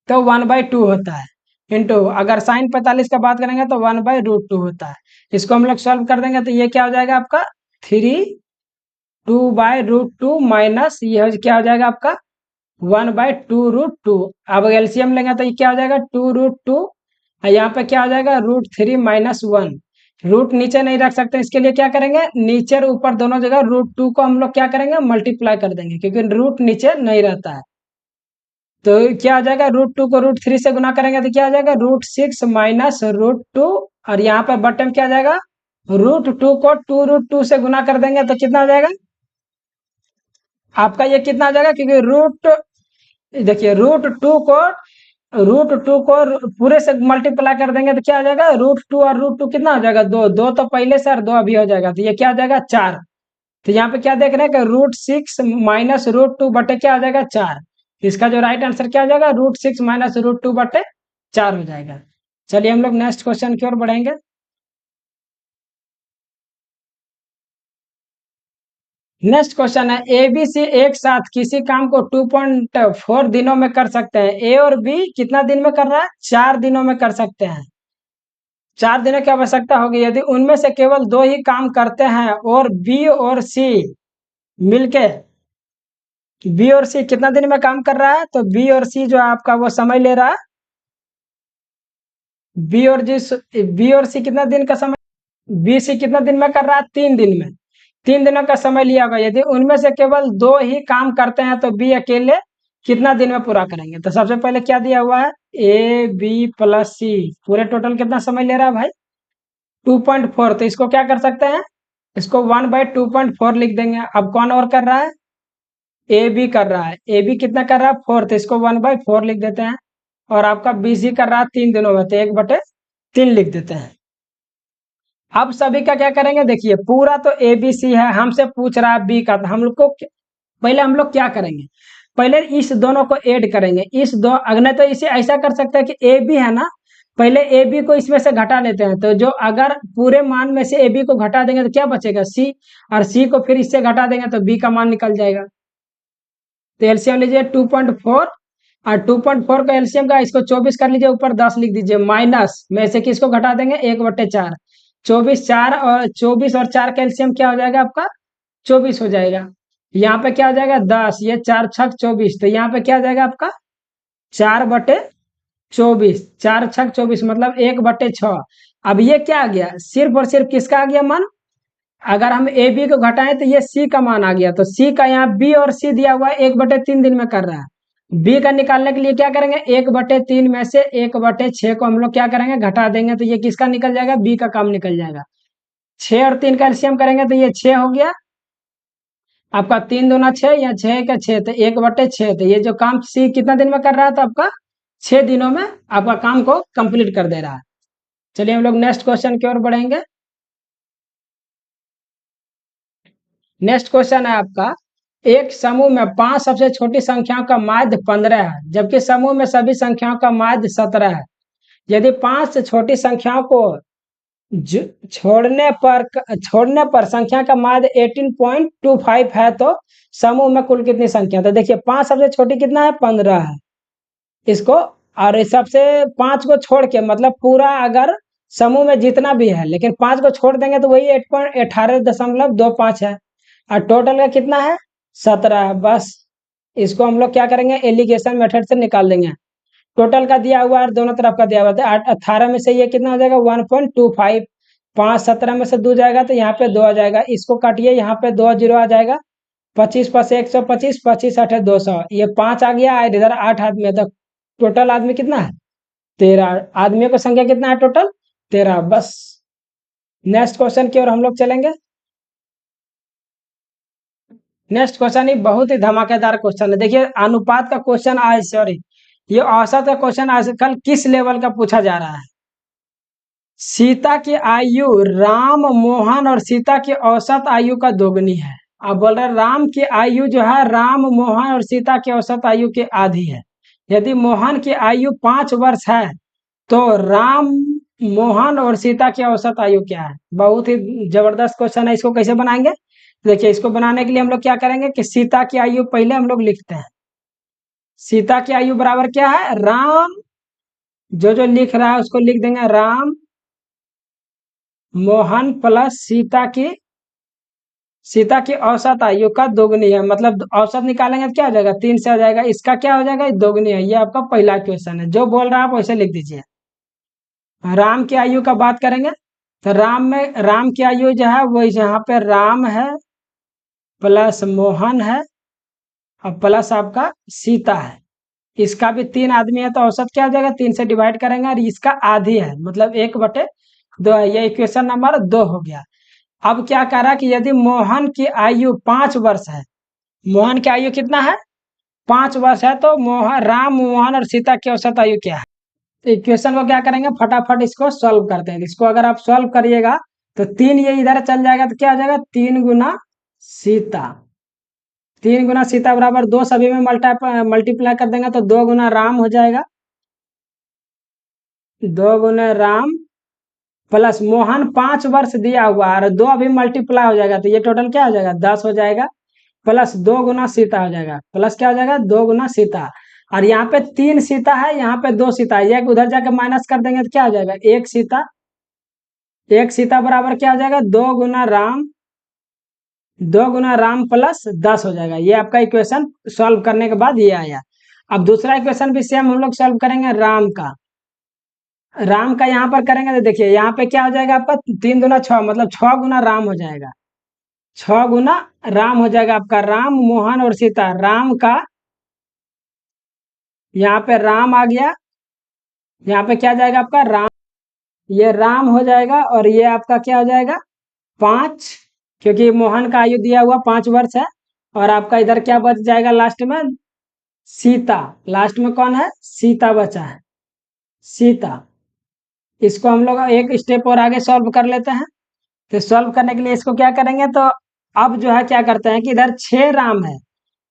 तो 1/2 होता है, इंटू अगर साइन 45 का बात करेंगे तो 1/√2 होता है। इसको हम लोग सॉल्व कर देंगे तो ये क्या हो जाएगा आपका 2/√2 माइनस ये क्या हो जाएगा आपका 1/2√2। अब एलसीएम लेंगे तो ये क्या हो जाएगा 2√2, यहाँ पे क्या हो जाएगा √3 माइनस 1। रूट नीचे नहीं रख सकते, इसके लिए क्या करेंगे नीचे और ऊपर दोनों जगह √2 को हम लोग क्या करेंगे मल्टीप्लाई कर देंगे, क्योंकि रूट नीचे नहीं रहता है। तो क्या आ जाएगा, √2 को √3 से गुना करेंगे तो क्या आ जाएगा, √6 माइनस √2, और यहाँ पर बटन क्या आ जाएगा, √2 को 2√2 से गुना कर देंगे तो कितना आ जाएगा आपका, ये कितना आ जाएगा, क्योंकि देखिए √2 को पूरे से मल्टीप्लाई कर देंगे तो क्या आ जाएगा, √2 और √2 कितना हो जाएगा, दो दो तो पहले से और दो अभी हो जाएगा, तो ये क्या आ जाएगा 4। तो यहाँ पे क्या देख रहे हैं कि √6 माइनस √2 बटे क्या आ जाएगा 4। इसका जो राइट आंसर क्या आ जाएगा, √6 माइनस √2 बटे 4 हो जाएगा। चलिए हम लोग नेक्स्ट क्वेश्चन की ओर बढ़ेंगे। नेक्स्ट क्वेश्चन है, ए बी सी एक साथ किसी काम को 2.4 दिनों में कर सकते हैं। ए और बी कितना दिन में कर रहा है, 4 दिनों में कर सकते हैं। 4 दिनों की आवश्यकता होगी यदि उनमें से केवल 2 ही काम करते हैं और बी और सी मिलके, बी और सी कितना दिन में काम कर रहा है, तो बी और सी जो है आपका वो समय ले रहा है, बी और सी कितना दिन का समय, बी सी कितना दिन में कर रहा है, 3 दिन में, 3 दिनों का समय लिया होगा। यदि उनमें से केवल 2 ही काम करते हैं तो बी अकेले कितना दिन में पूरा करेंगे। तो सबसे पहले क्या दिया हुआ है, ए बी प्लस सी पूरे टोटल कितना समय ले रहा है भाई, 2.4। तो इसको क्या कर सकते हैं, इसको 1/2.4 लिख देंगे। अब कौन और कर रहा है, ए बी कर रहा है, ए बी कितना कर रहा है 4, तो इसको 1/4 लिख देते हैं। और आपका बी सी कर रहा है 3 दिनों में, तो 1/3 लिख देते हैं। अब सभी का क्या करेंगे, देखिए पूरा तो ए बी सी है, हमसे पूछ रहा है बी का, तो हम लोग को पहले हम लोग क्या करेंगे, पहले इस दोनों को ऐड करेंगे। इस दो अगले तो इसे ऐसा कर सकते हैं कि ए बी है ना, पहले ए बी को इसमें से घटा लेते हैं, तो जो अगर पूरे मान में से ए बी को घटा देंगे तो क्या बचेगा सी, और सी को फिर इससे घटा देंगे तो बी का मान निकल जाएगा। तो एलसीएम लीजिए 2.4, और 2.4 का एलसीएम का इसको 24 कर लीजिए, ऊपर 10 लिख दीजिए, माइनस में से किसको घटा देंगे 1/4, 24 और 4 का एलसीएम क्या हो जाएगा आपका 24 हो जाएगा। यहाँ पे क्या हो जाएगा 10, ये 4 छक 24, तो यहाँ पे क्या आ जाएगा आपका 4/24, 4 छक 24 मतलब 1/6। अब ये क्या आ गया, सिर्फ और सिर्फ किसका आ गया मान, अगर हम ए बी को घटाएं तो ये सी का मान आ गया, तो सी का यहाँ बी और सी दिया हुआ है 1/3 दिन में कर रहा है। बी का निकालने के लिए क्या करेंगे, 1/3 में से 1/6 को हम लोग क्या करेंगे घटा देंगे, तो ये किसका निकल जाएगा, बी का काम निकल जाएगा। 6 और 3 का एलसीएम करेंगे तो ये 6 हो गया आपका, 3 दूना 6 या 6 का 6, तो 1/6, तो ये जो काम सी कितना दिन में कर रहा है, तो आपका 6 दिनों में आपका काम को कंप्लीट कर दे रहा है। चलिए हम लोग नेक्स्ट क्वेश्चन की ओर बढ़ेंगे। नेक्स्ट क्वेश्चन है आपका, एक समूह में 5 सबसे छोटी संख्याओं का माध्य 15 है, जबकि समूह में सभी संख्याओं का माध्य 17 है। यदि 5 से छोटी संख्याओं को छोड़ने पर संख्या का माध्य 18.25 है, तो समूह में कुल कितनी संख्या, तो देखिए 5 सबसे छोटी कितना है 15 है इसको, और इस सबसे 5 को छोड़ के मतलब पूरा अगर समूह में जितना भी है, लेकिन 5 को छोड़ देंगे तो वही 18.25 है, और टोटल का कितना है 17 है। बस इसको हम लोग क्या करेंगे, एलिगेशन मेथड से निकाल देंगे। टोटल का दिया हुआ है, दोनों तरफ का दिया हुआ है, 18 में से ये कितना हो जाएगा 1.25, 5 17 में से 2 जाएगा तो यहाँ पे 2 आ जाएगा, इसको काटिए यहाँ पे 2 0 आ जाएगा, 25 + 125, 25 8 200, ये 5 आ गया, इधर 8 आदमी है, तो टोटल आदमी कितना है 13, आदमियों की संख्या कितना है टोटल 13। बस नेक्स्ट क्वेश्चन की ओर हम लोग चलेंगे। नेक्स्ट क्वेश्चन ही बहुत ही धमाकेदार क्वेश्चन है, देखिए अनुपात का क्वेश्चन आज, सॉरी ये औसत का क्वेश्चन आजकल किस लेवल का पूछा जा रहा है। सीता की आयु राम मोहन और सीता की औसत आयु का दोगुनी है। अब बोल रहे राम की आयु जो है राम मोहन और सीता की औसत आयु के आधी है। यदि मोहन की आयु 5 वर्ष है तो राम मोहन और सीता की औसत आयु क्या है। बहुत ही जबरदस्त क्वेश्चन है, इसको कैसे बनाएंगे, देखिए इसको बनाने के लिए हम लोग क्या करेंगे कि सीता की आयु पहले हम लोग लिखते हैं। सीता की आयु बराबर क्या है, राम, जो जो लिख रहा है उसको लिख देंगे राम मोहन प्लस सीता की औसत आयु का दोगुनी है, मतलब औसत निकालेंगे तो क्या हो जाएगा 3 से आ जाएगा, इसका क्या हो जाएगा दोगुनी है। ये आपका पहला क्वेश्चन है, जो बोल रहा है आप वैसे लिख दीजिए। राम की आयु का बात करेंगे तो राम की आयु जो है वो यहाँ पे राम है प्लस मोहन है और प्लस आपका सीता है। इसका भी 3 आदमी है तो औसत क्या हो जाएगा, 3 से डिवाइड करेंगे और इसका आधी है मतलब 1/2 है। ये इक्वेशन नंबर 2 हो गया। अब क्या कह रहा है कि यदि मोहन की आयु 5 वर्ष है, मोहन की आयु कितना है, 5 वर्ष है, तो राम, मोहन और सीता की औसत आयु क्या है। तो इक्वेशन को क्या करेंगे, फटाफट इसको सॉल्व करते हैं। इसको अगर आप सॉल्व करिएगा तो 3 ये इधर चल जाएगा तो क्या हो जाएगा, 3 गुना सीता। 3 गुना सीता बराबर 2, सभी में मल्टीप्लाई कर देंगे तो 2 गुना राम हो जाएगा। 2 गुना राम प्लस मोहन 5 वर्ष दिया हुआ है और 2 अभी मल्टीप्लाई हो जाएगा तो ये टोटल क्या हो जाएगा, 10 हो जाएगा। प्लस 2 गुना सीता हो जाएगा, प्लस क्या हो जाएगा, 2 गुना सीता। और यहाँ पे 3 सीता है, यहाँ पे 2 सीता है, ये उधर जाके माइनस कर देंगे तो क्या हो जाएगा, 1 सीता। 1 सीता बराबर क्या हो जाएगा, 2 गुना राम। 2 गुना राम प्लस 10 हो जाएगा। ये आपका इक्वेशन सॉल्व करने के बाद ये आया। अब दूसरा इक्वेशन भी सेम हम लोग सॉल्व करेंगे राम का। राम का यहाँ पर करेंगे तो देखिए यहाँ पे क्या हो जाएगा आपका, 3 दूना 6 मतलब 6 गुना राम हो जाएगा। 6 गुना राम हो जाएगा आपका, राम, मोहन और सीता। राम का यहाँ पे राम आ गया, यहाँ पे क्या जाएगा आपका राम, ये राम हो जाएगा और ये आपका क्या हो जाएगा 5, क्योंकि मोहन का आयु दिया हुआ 5 वर्ष है। और आपका इधर क्या बच जाएगा लास्ट में, सीता। लास्ट में कौन है, सीता बचा है, सीता। इसको हम लोग एक स्टेप और आगे सॉल्व कर लेते हैं। तो सॉल्व करने के लिए इसको क्या करेंगे, तो अब जो है क्या करते हैं कि इधर 6 राम है,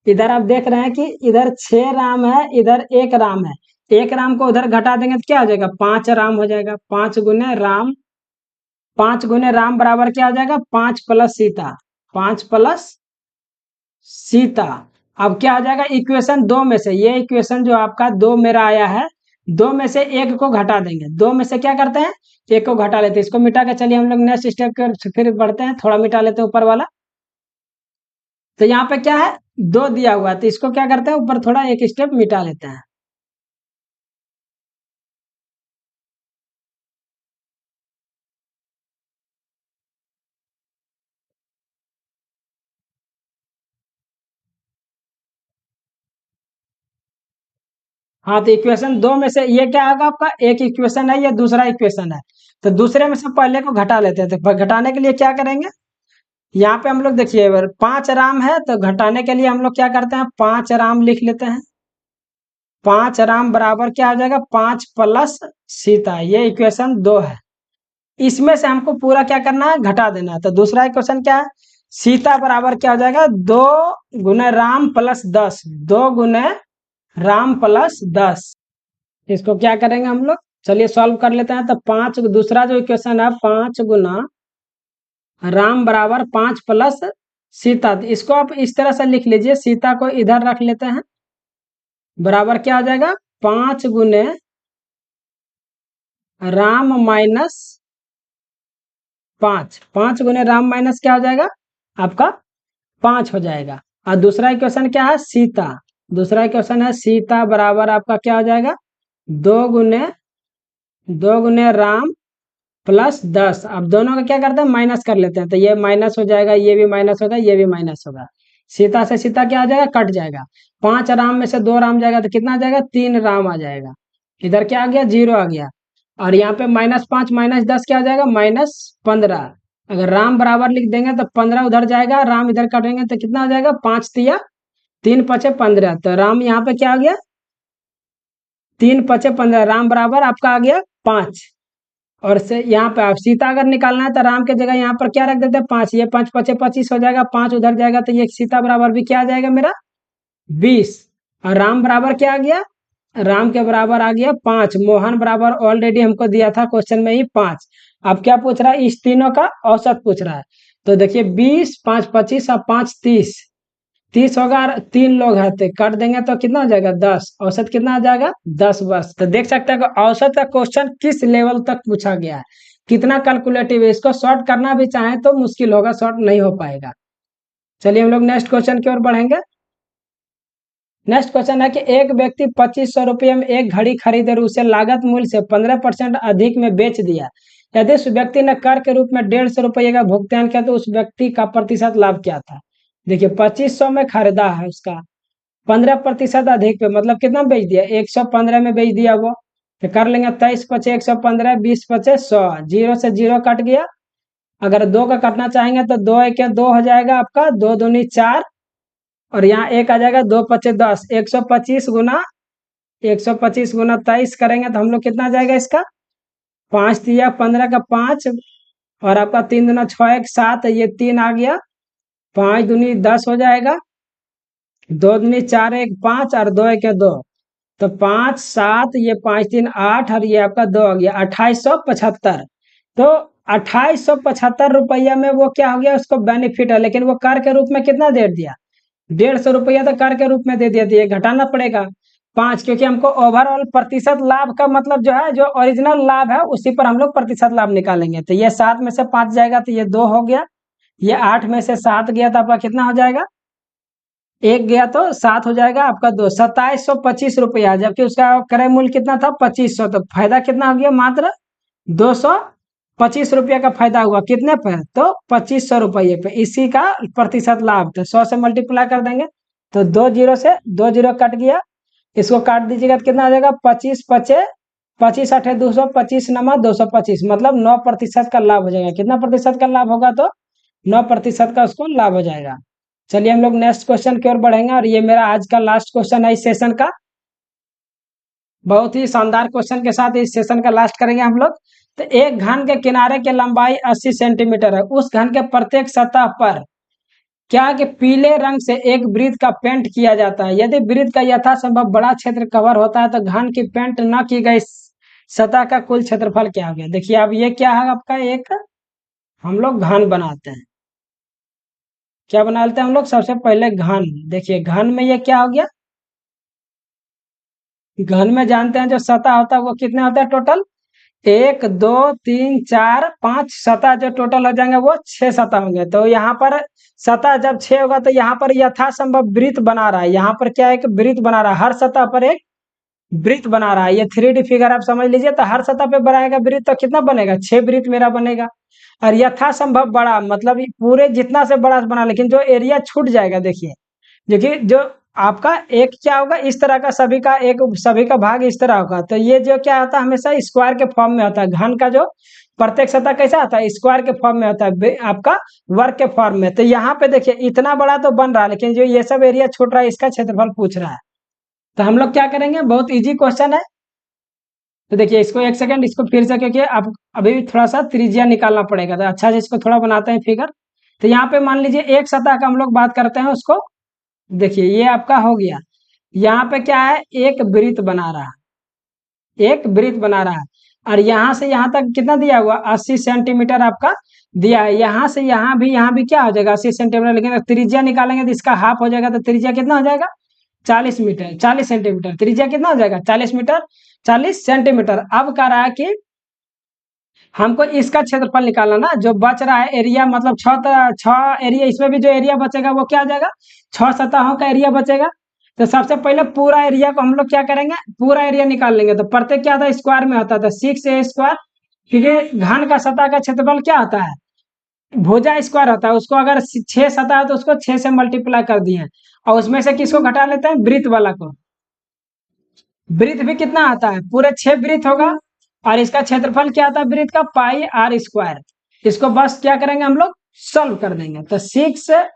इधर आप देख रहे हैं कि इधर 6 राम है, इधर 1 राम है। 1 राम को उधर घटा देंगे तो क्या हो जाएगा, 5 राम हो जाएगा। 5 गुने राम, 5 गुने राम बराबर क्या हो जाएगा, 5 प्लस सीता। 5 प्लस सीता। अब क्या हो जाएगा, इक्वेशन 2 में से, ये इक्वेशन जो आपका 2 मेरा आया है, 2 में से 1 को घटा देंगे। 2 में से क्या करते हैं, 1 को घटा लेते हैं। इसको मिटा के चलिए हम लोग नेक्स्ट स्टेप कर फिर बढ़ते हैं, थोड़ा मिटा लेते हैं ऊपर वाला। तो यहाँ पे क्या है, 2 दिया हुआ है तो इसको क्या करते हैं, ऊपर थोड़ा एक स्टेप मिटा लेते हैं। हाँ तो इक्वेशन 2 में से ये क्या आएगा आपका, एक इक्वेशन है, ये दूसरा इक्वेशन है। तो दूसरे में से पहले को घटा लेते हैं। तो घटाने के लिए क्या करेंगे, यहाँ पे हम लोग देखिए 5 राम है तो घटाने के लिए हम लोग क्या करते हैं, 5 राम लिख लेते हैं। 5 राम बराबर क्या हो जाएगा, 5 प्लस सीता। ये इक्वेशन 2 है। इसमें से हमको पूरा क्या करना है, घटा देना है। तो दूसरा इक्वेशन क्या है, सीता बराबर क्या हो जाएगा, 2 गुने राम प्लस 10। 2 गुने राम प्लस 10। इसको क्या करेंगे हम लोग, चलिए सॉल्व कर लेते हैं। तो 5, दूसरा जो इक्वेशन है 5 गुना राम बराबर 5 प्लस सीता। इसको आप इस तरह से लिख लीजिए, सीता को इधर रख लेते हैं, बराबर क्या हो जाएगा, 5 गुने राम माइनस 5। 5 गुने राम माइनस क्या हो जाएगा आपका 5 हो जाएगा। और दूसरा इक्वेशन क्या है, सीता। दूसरा इक्वेशन है सीता बराबर आपका क्या हो जाएगा, 2 गुने राम प्लस 10। अब दोनों का क्या करते हैं, माइनस कर लेते हैं। तो ये माइनस हो जाएगा, ये भी माइनस होगा, ये भी माइनस होगा। सीता से सीता क्या आ जाएगा, कट जाएगा। 5 राम में से 2 राम जाएगा तो कितना आ जाएगा, 3 राम आ जाएगा। इधर क्या आ गया, 0 आ गया। और यहाँ पे -5 -10 क्या आ जाएगा, -15। अगर राम बराबर लिख देंगे तो 15 उधर जाएगा, राम इधर कटेंगे तो कितना आ जाएगा, 5 तिया 3 पचे 15। तो राम यहाँ पे क्या आ गया, 3 पचे 15। राम बराबर आपका आ गया 5। और से यहाँ पे आप सीता अगर निकालना है तो राम के जगह यहाँ पर क्या रख देते हैं, 5। ये 5 पचे 25 हो जाएगा, 5 उधर जाएगा तो ये सीता बराबर भी क्या आ जाएगा मेरा 20। और राम बराबर क्या आ गया, राम के बराबर आ गया 5। मोहन बराबर ऑलरेडी हमको दिया था क्वेश्चन में ही 5। अब क्या पूछ रहा है, इस तीनों का औसत पूछ रहा है। तो देखिए 20, 5 25 और 5 30। 30 होगा और 3 लोग हैं तो काट देंगे तो कितना हो जाएगा 10। औसत कितना आ जाएगा 10 वर्ष। तो देख सकते हैं कि औसत का क्वेश्चन किस लेवल तक पूछा गया है, कितना कैलकुलेटिव है। इसको शॉर्ट करना भी चाहे तो मुश्किल होगा, शॉर्ट नहीं हो पाएगा। चलिए हम लोग नेक्स्ट क्वेश्चन की ओर बढ़ेंगे। नेक्स्ट क्वेश्चन है कि एक व्यक्ति 2500 में एक घड़ी खरीदे और उसे लागत मूल्य से 15% अधिक में बेच दिया। यदि उस व्यक्ति ने कर के रूप में 150 रुपये का भुगतान किया तो उस व्यक्ति का प्रतिशत लाभ क्या था। देखिए 2500 में खरीदा है उसका, 15% अधिक पे मतलब कितना बेच दिया, 115 में बेच दिया वो। तो कर लेंगे 23 पचे 115, 20 पचे 100, जीरो से जीरो कट गया। अगर दो का काटना चाहेंगे तो दो एक दो हो जाएगा आपका, दो दूनी 4, और यहाँ एक आ जाएगा, 2 पचे 10, 125 गुना 23 करेंगे तो हम लोग कितना आ जाएगा इसका, 5 दिया 15 का 5, और आपका 3 दूना 6 1 7, ये 3 आ गया, 5 दूनी 10 हो जाएगा, 2 दूनी 4 1 5, और 2 1 2, तो 5 7, ये 5 3 8, और ये आपका 2 आ गया 2875। तो 2875 रुपया में वो क्या हो गया, उसको बेनिफिट है, लेकिन वो कर के रूप में कितना दे दिया, 150 रुपया तो कर के रूप में दे दिया, तो ये घटाना पड़ेगा 5, क्योंकि हमको ओवरऑल प्रतिशत लाभ का मतलब जो है, जो ओरिजिनल लाभ है उसी पर हम लोग प्रतिशत लाभ निकालेंगे। तो ये 7 में से 5 जाएगा तो ये 2 हो गया, ये 8 में से 7 गया तो आपका कितना हो जाएगा, 1 गया तो 7 हो जाएगा आपका 2, 2725 रुपया, जबकि उसका क्रय मूल्य कितना था 2500, तो फायदा कितना हो गया, मात्र 225 रुपया का फायदा हुआ, कितने पे, तो 2500 रुपये पे, इसी का प्रतिशत लाभ। तो 100 से मल्टीप्लाई कर देंगे तो 2 जीरो कट गया, इसको काट दीजिएगा तो कितना आ जाएगा, 25 पचे 25 8 200, 25 नमा 225, मतलब 9% का लाभ हो जाएगा। कितना प्रतिशत का लाभ होगा, तो 9% का उसको लाभ हो जाएगा। चलिए हम लोग नेक्स्ट क्वेश्चन की ओर बढ़ेंगे, और ये मेरा आज का लास्ट क्वेश्चन है इस सेशन का। बहुत ही शानदार क्वेश्चन के साथ इस सेशन का लास्ट करेंगे हम लोग। तो एक घन के किनारे की लंबाई 80 सेंटीमीटर है, उस घन के प्रत्येक सतह पर क्या कि पीले रंग से एक वृत्त का पेंट किया जाता है। यदि वृत्त का यथासंभव बड़ा क्षेत्र कवर होता है तो घन की पेंट न की गई सतह का कुल क्षेत्रफल क्या हो गया। देखिए अब ये क्या है आपका, एक हम लोग घन बनाते हैं, क्या बनाते हैं हम लोग, सबसे पहले घन। देखिए घन में ये क्या हो गया, घन में जानते हैं जो सतह होता है वो कितने होता है टोटल, 1 2 3 4 5 सतह जो टोटल हो जाएंगे वो 6 सतह होंगे। तो यहाँ पर सतह जब 6 होगा तो यहाँ पर यथासंभव वृत्त बना रहा है, यहाँ पर क्या है, एक वृत्त बना रहा है, हर सतह पर एक वृत्त बना रहा है। ये 3D फिगर आप समझ लीजिए, तो हर सतह पे बनाएगा वृत्त तो कितना बनेगा, 6 वृत्त मेरा बनेगा। और यथासंभव बड़ा मतलब पूरे जितना से बड़ा बना, लेकिन जो एरिया छूट जाएगा, देखिए देखिए जो आपका एक क्या होगा, इस तरह का सभी का एक सभी का भाग इस तरह होगा। तो ये जो क्या होता है, हमेशा स्क्वायर के फॉर्म में होता है। घन का जो प्रत्येक सतह कैसा होता है, स्क्वायर के फॉर्म में होता है, आपका वर्ग के फॉर्म में। तो यहाँ पे देखिए इतना बड़ा तो बन रहा है, लेकिन जो ये सब एरिया छूट रहा है इसका क्षेत्रफल पूछ रहा है। तो हम लोग क्या करेंगे, बहुत इजी क्वेश्चन है। तो देखिए इसको एक सेकंड, इसको फिर से, क्योंकि अब अभी भी थोड़ा सा त्रिज्या निकालना पड़ेगा, तो अच्छा से इसको थोड़ा बनाते हैं फिगर। तो यहाँ पे मान लीजिए एक सतह का हम लोग बात करते हैं उसको। देखिए ये आपका हो गया, यहाँ पे क्या है, एक वृत्त बना रहा है, एक वृत्त बना रहा है, और यहाँ से यहाँ तक कितना दिया हुआ, 80 सेंटीमीटर आपका दिया है। यहाँ से यहाँ भी क्या हो जाएगा, 80 सेंटीमीटर, लेकिन त्रिज्या निकालेंगे तो इसका हाफ हो जाएगा। तो त्रिज्या कितना हो जाएगा, 40 मीटर, 40 सेंटीमीटर, त्रिज्या कितना हो जाएगा, 40 मीटर 40 सेंटीमीटर। अब कह रहा है कि हमको इसका क्षेत्रफल निकालना ना, जो बच रहा है एरिया, मतलब छह एरिया, इसमें भी जो एरिया बचेगा वो क्या आ जाएगा, 6 सतहों का एरिया बचेगा। तो सबसे पहले पूरा एरिया को हम लोग क्या करेंगे, पूरा एरिया निकाल लेंगे। तो प्रत्येक क्या था, स्क्वायर में होता था, 6a², क्योंकि घन का सतह का क्षेत्रफल क्या होता है, भुजा स्क्वायर होता है। उसको अगर 6 सतह है तो उसको 6 से मल्टीप्लाई कर दिए, और उसमें से किसको घटा लेते हैं, वृत्त वाला को। वृत्त भी कितना आता है, पूरे 6 वृत्त होगा, और इसका क्षेत्रफल क्या आता है वृत्त का, πr²। इसको बस क्या करेंगे हम लोग, सॉल्व कर देंगे। तो 6,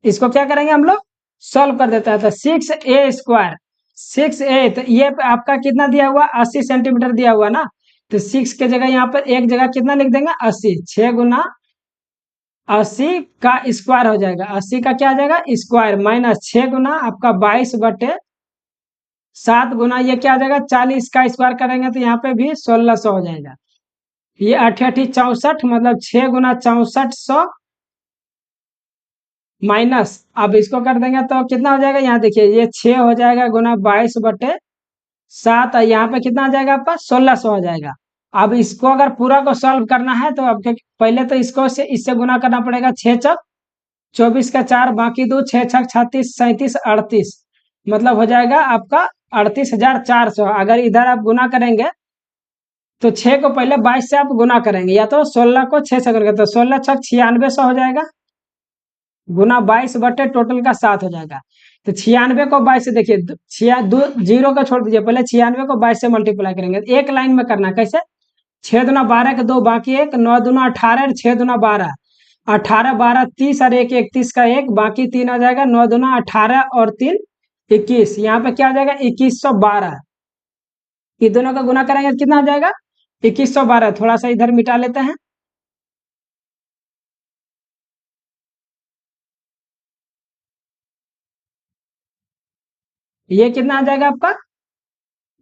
इसको क्या करेंगे हम लोग, सॉल्व कर देते हैं। तो 6a², 6a, तो ये आपका कितना दिया हुआ, 80 सेंटीमीटर दिया हुआ ना। तो 6 के जगह यहाँ पर एक जगह कितना लिख देंगे, 80, 6 गुना 80 का स्क्वायर हो जाएगा, 80 का क्या आ जाएगा स्क्वायर, माइनस 6 गुना आपका 22/7 गुना ये क्या आ जाएगा, 40 का स्क्वायर करेंगे तो यहाँ पे भी 1600 हो जाएगा। ये 8 64, मतलब 6 गुना 6400 माइनस, अब इसको कर देंगे तो कितना हो जाएगा, यहाँ देखिए ये 6 हो जाएगा गुना 22/7, और यहाँ पे कितना आ जाएगा आपका 1600 हो जाएगा। अब इसको अगर पूरा को सॉल्व करना है तो अब पहले तो इसको से इससे गुना करना पड़ेगा, 6 चक 24 का 4, बाकी 2, 6 छक 36, 37, 38, मतलब हो जाएगा आपका 38,400। अगर इधर आप गुना करेंगे तो 6 को पहले 22 से आप गुना करेंगे, या तो 16 को 6 से करेंगे, तो 16 छक 9600 हो जाएगा। गुना 22 बटे टोटल का 7 हो जाएगा। तो 96 को 22 से देखिए, दो जीरो को छोड़ दीजिए, पहले 96 को 22 से मल्टीप्लाई करेंगे, एक लाइन में करना। कैसे? 6 दूना 12 के 2 बाकी 1, 9 दूना 18 और 6 दूना 12, 18 12 30 और 1 31 का 1 बाकी 3 आ जाएगा, 9 दूना 18 और 3 21, यहाँ पे क्या आ जाएगा 2112। ये दोनों का गुना करेंगे तो कितना आ जाएगा 2112। थोड़ा सा इधर मिटा लेते हैं, ये कितना आ जाएगा आपका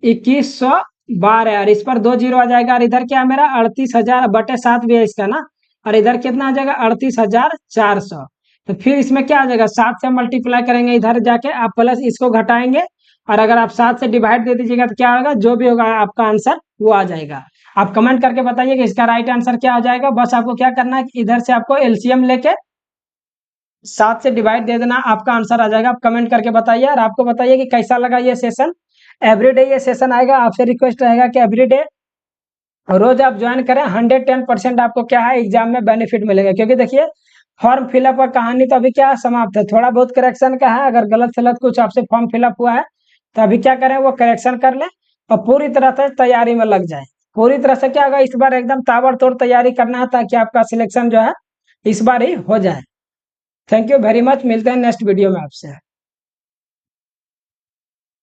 2112, और इस पर 2 जीरो आ जाएगा, और इधर क्या है मेरा 38,000 बटे 7 भी है इसका ना, और इधर कितना आ जाएगा 38,400। तो फिर इसमें क्या आ जाएगा 7 से मल्टीप्लाई करेंगे, इधर जाके आप प्लस इसको घटाएंगे, और अगर आप 7 से डिवाइड दे दीजिएगा तो क्या होगा, जो भी होगा आपका आंसर वो आ जाएगा। आप कमेंट करके बताइए कि इसका राइट आंसर क्या हो जाएगा। बस आपको क्या करना है कि इधर से आपको एलसीएम लेके 7 से डिवाइड दे देना, आपका आंसर आ जाएगा। आप कमेंट करके बताइए, और आपको बताइए कि कैसा लगा ये सेशन। एवरीडे ये सेशन आएगा, आपसे रिक्वेस्ट रहेगा कि एवरीडे रोज आप ज्वाइन करें। 110% आपको क्या है एग्जाम में बेनिफिट मिलेगा, क्योंकि देखिए फॉर्म फिलअप का कहानी तो अभी क्या समाप्त है, थोड़ा बहुत करेक्शन का है। अगर गलत सलत कुछ आपसे फॉर्म फिलअप हुआ है तो अभी क्या करें, वो करेक्शन कर लें और पूरी तरह से तैयारी में लग जाए। पूरी तरह से क्या होगा, इस बार एकदम ताबड़तोड़ तैयारी करना है, ताकि आपका सिलेक्शन जो है इस बार ही हो जाए। थैंक यू वेरी मच, मिलते हैं नेक्स्ट वीडियो में आपसे।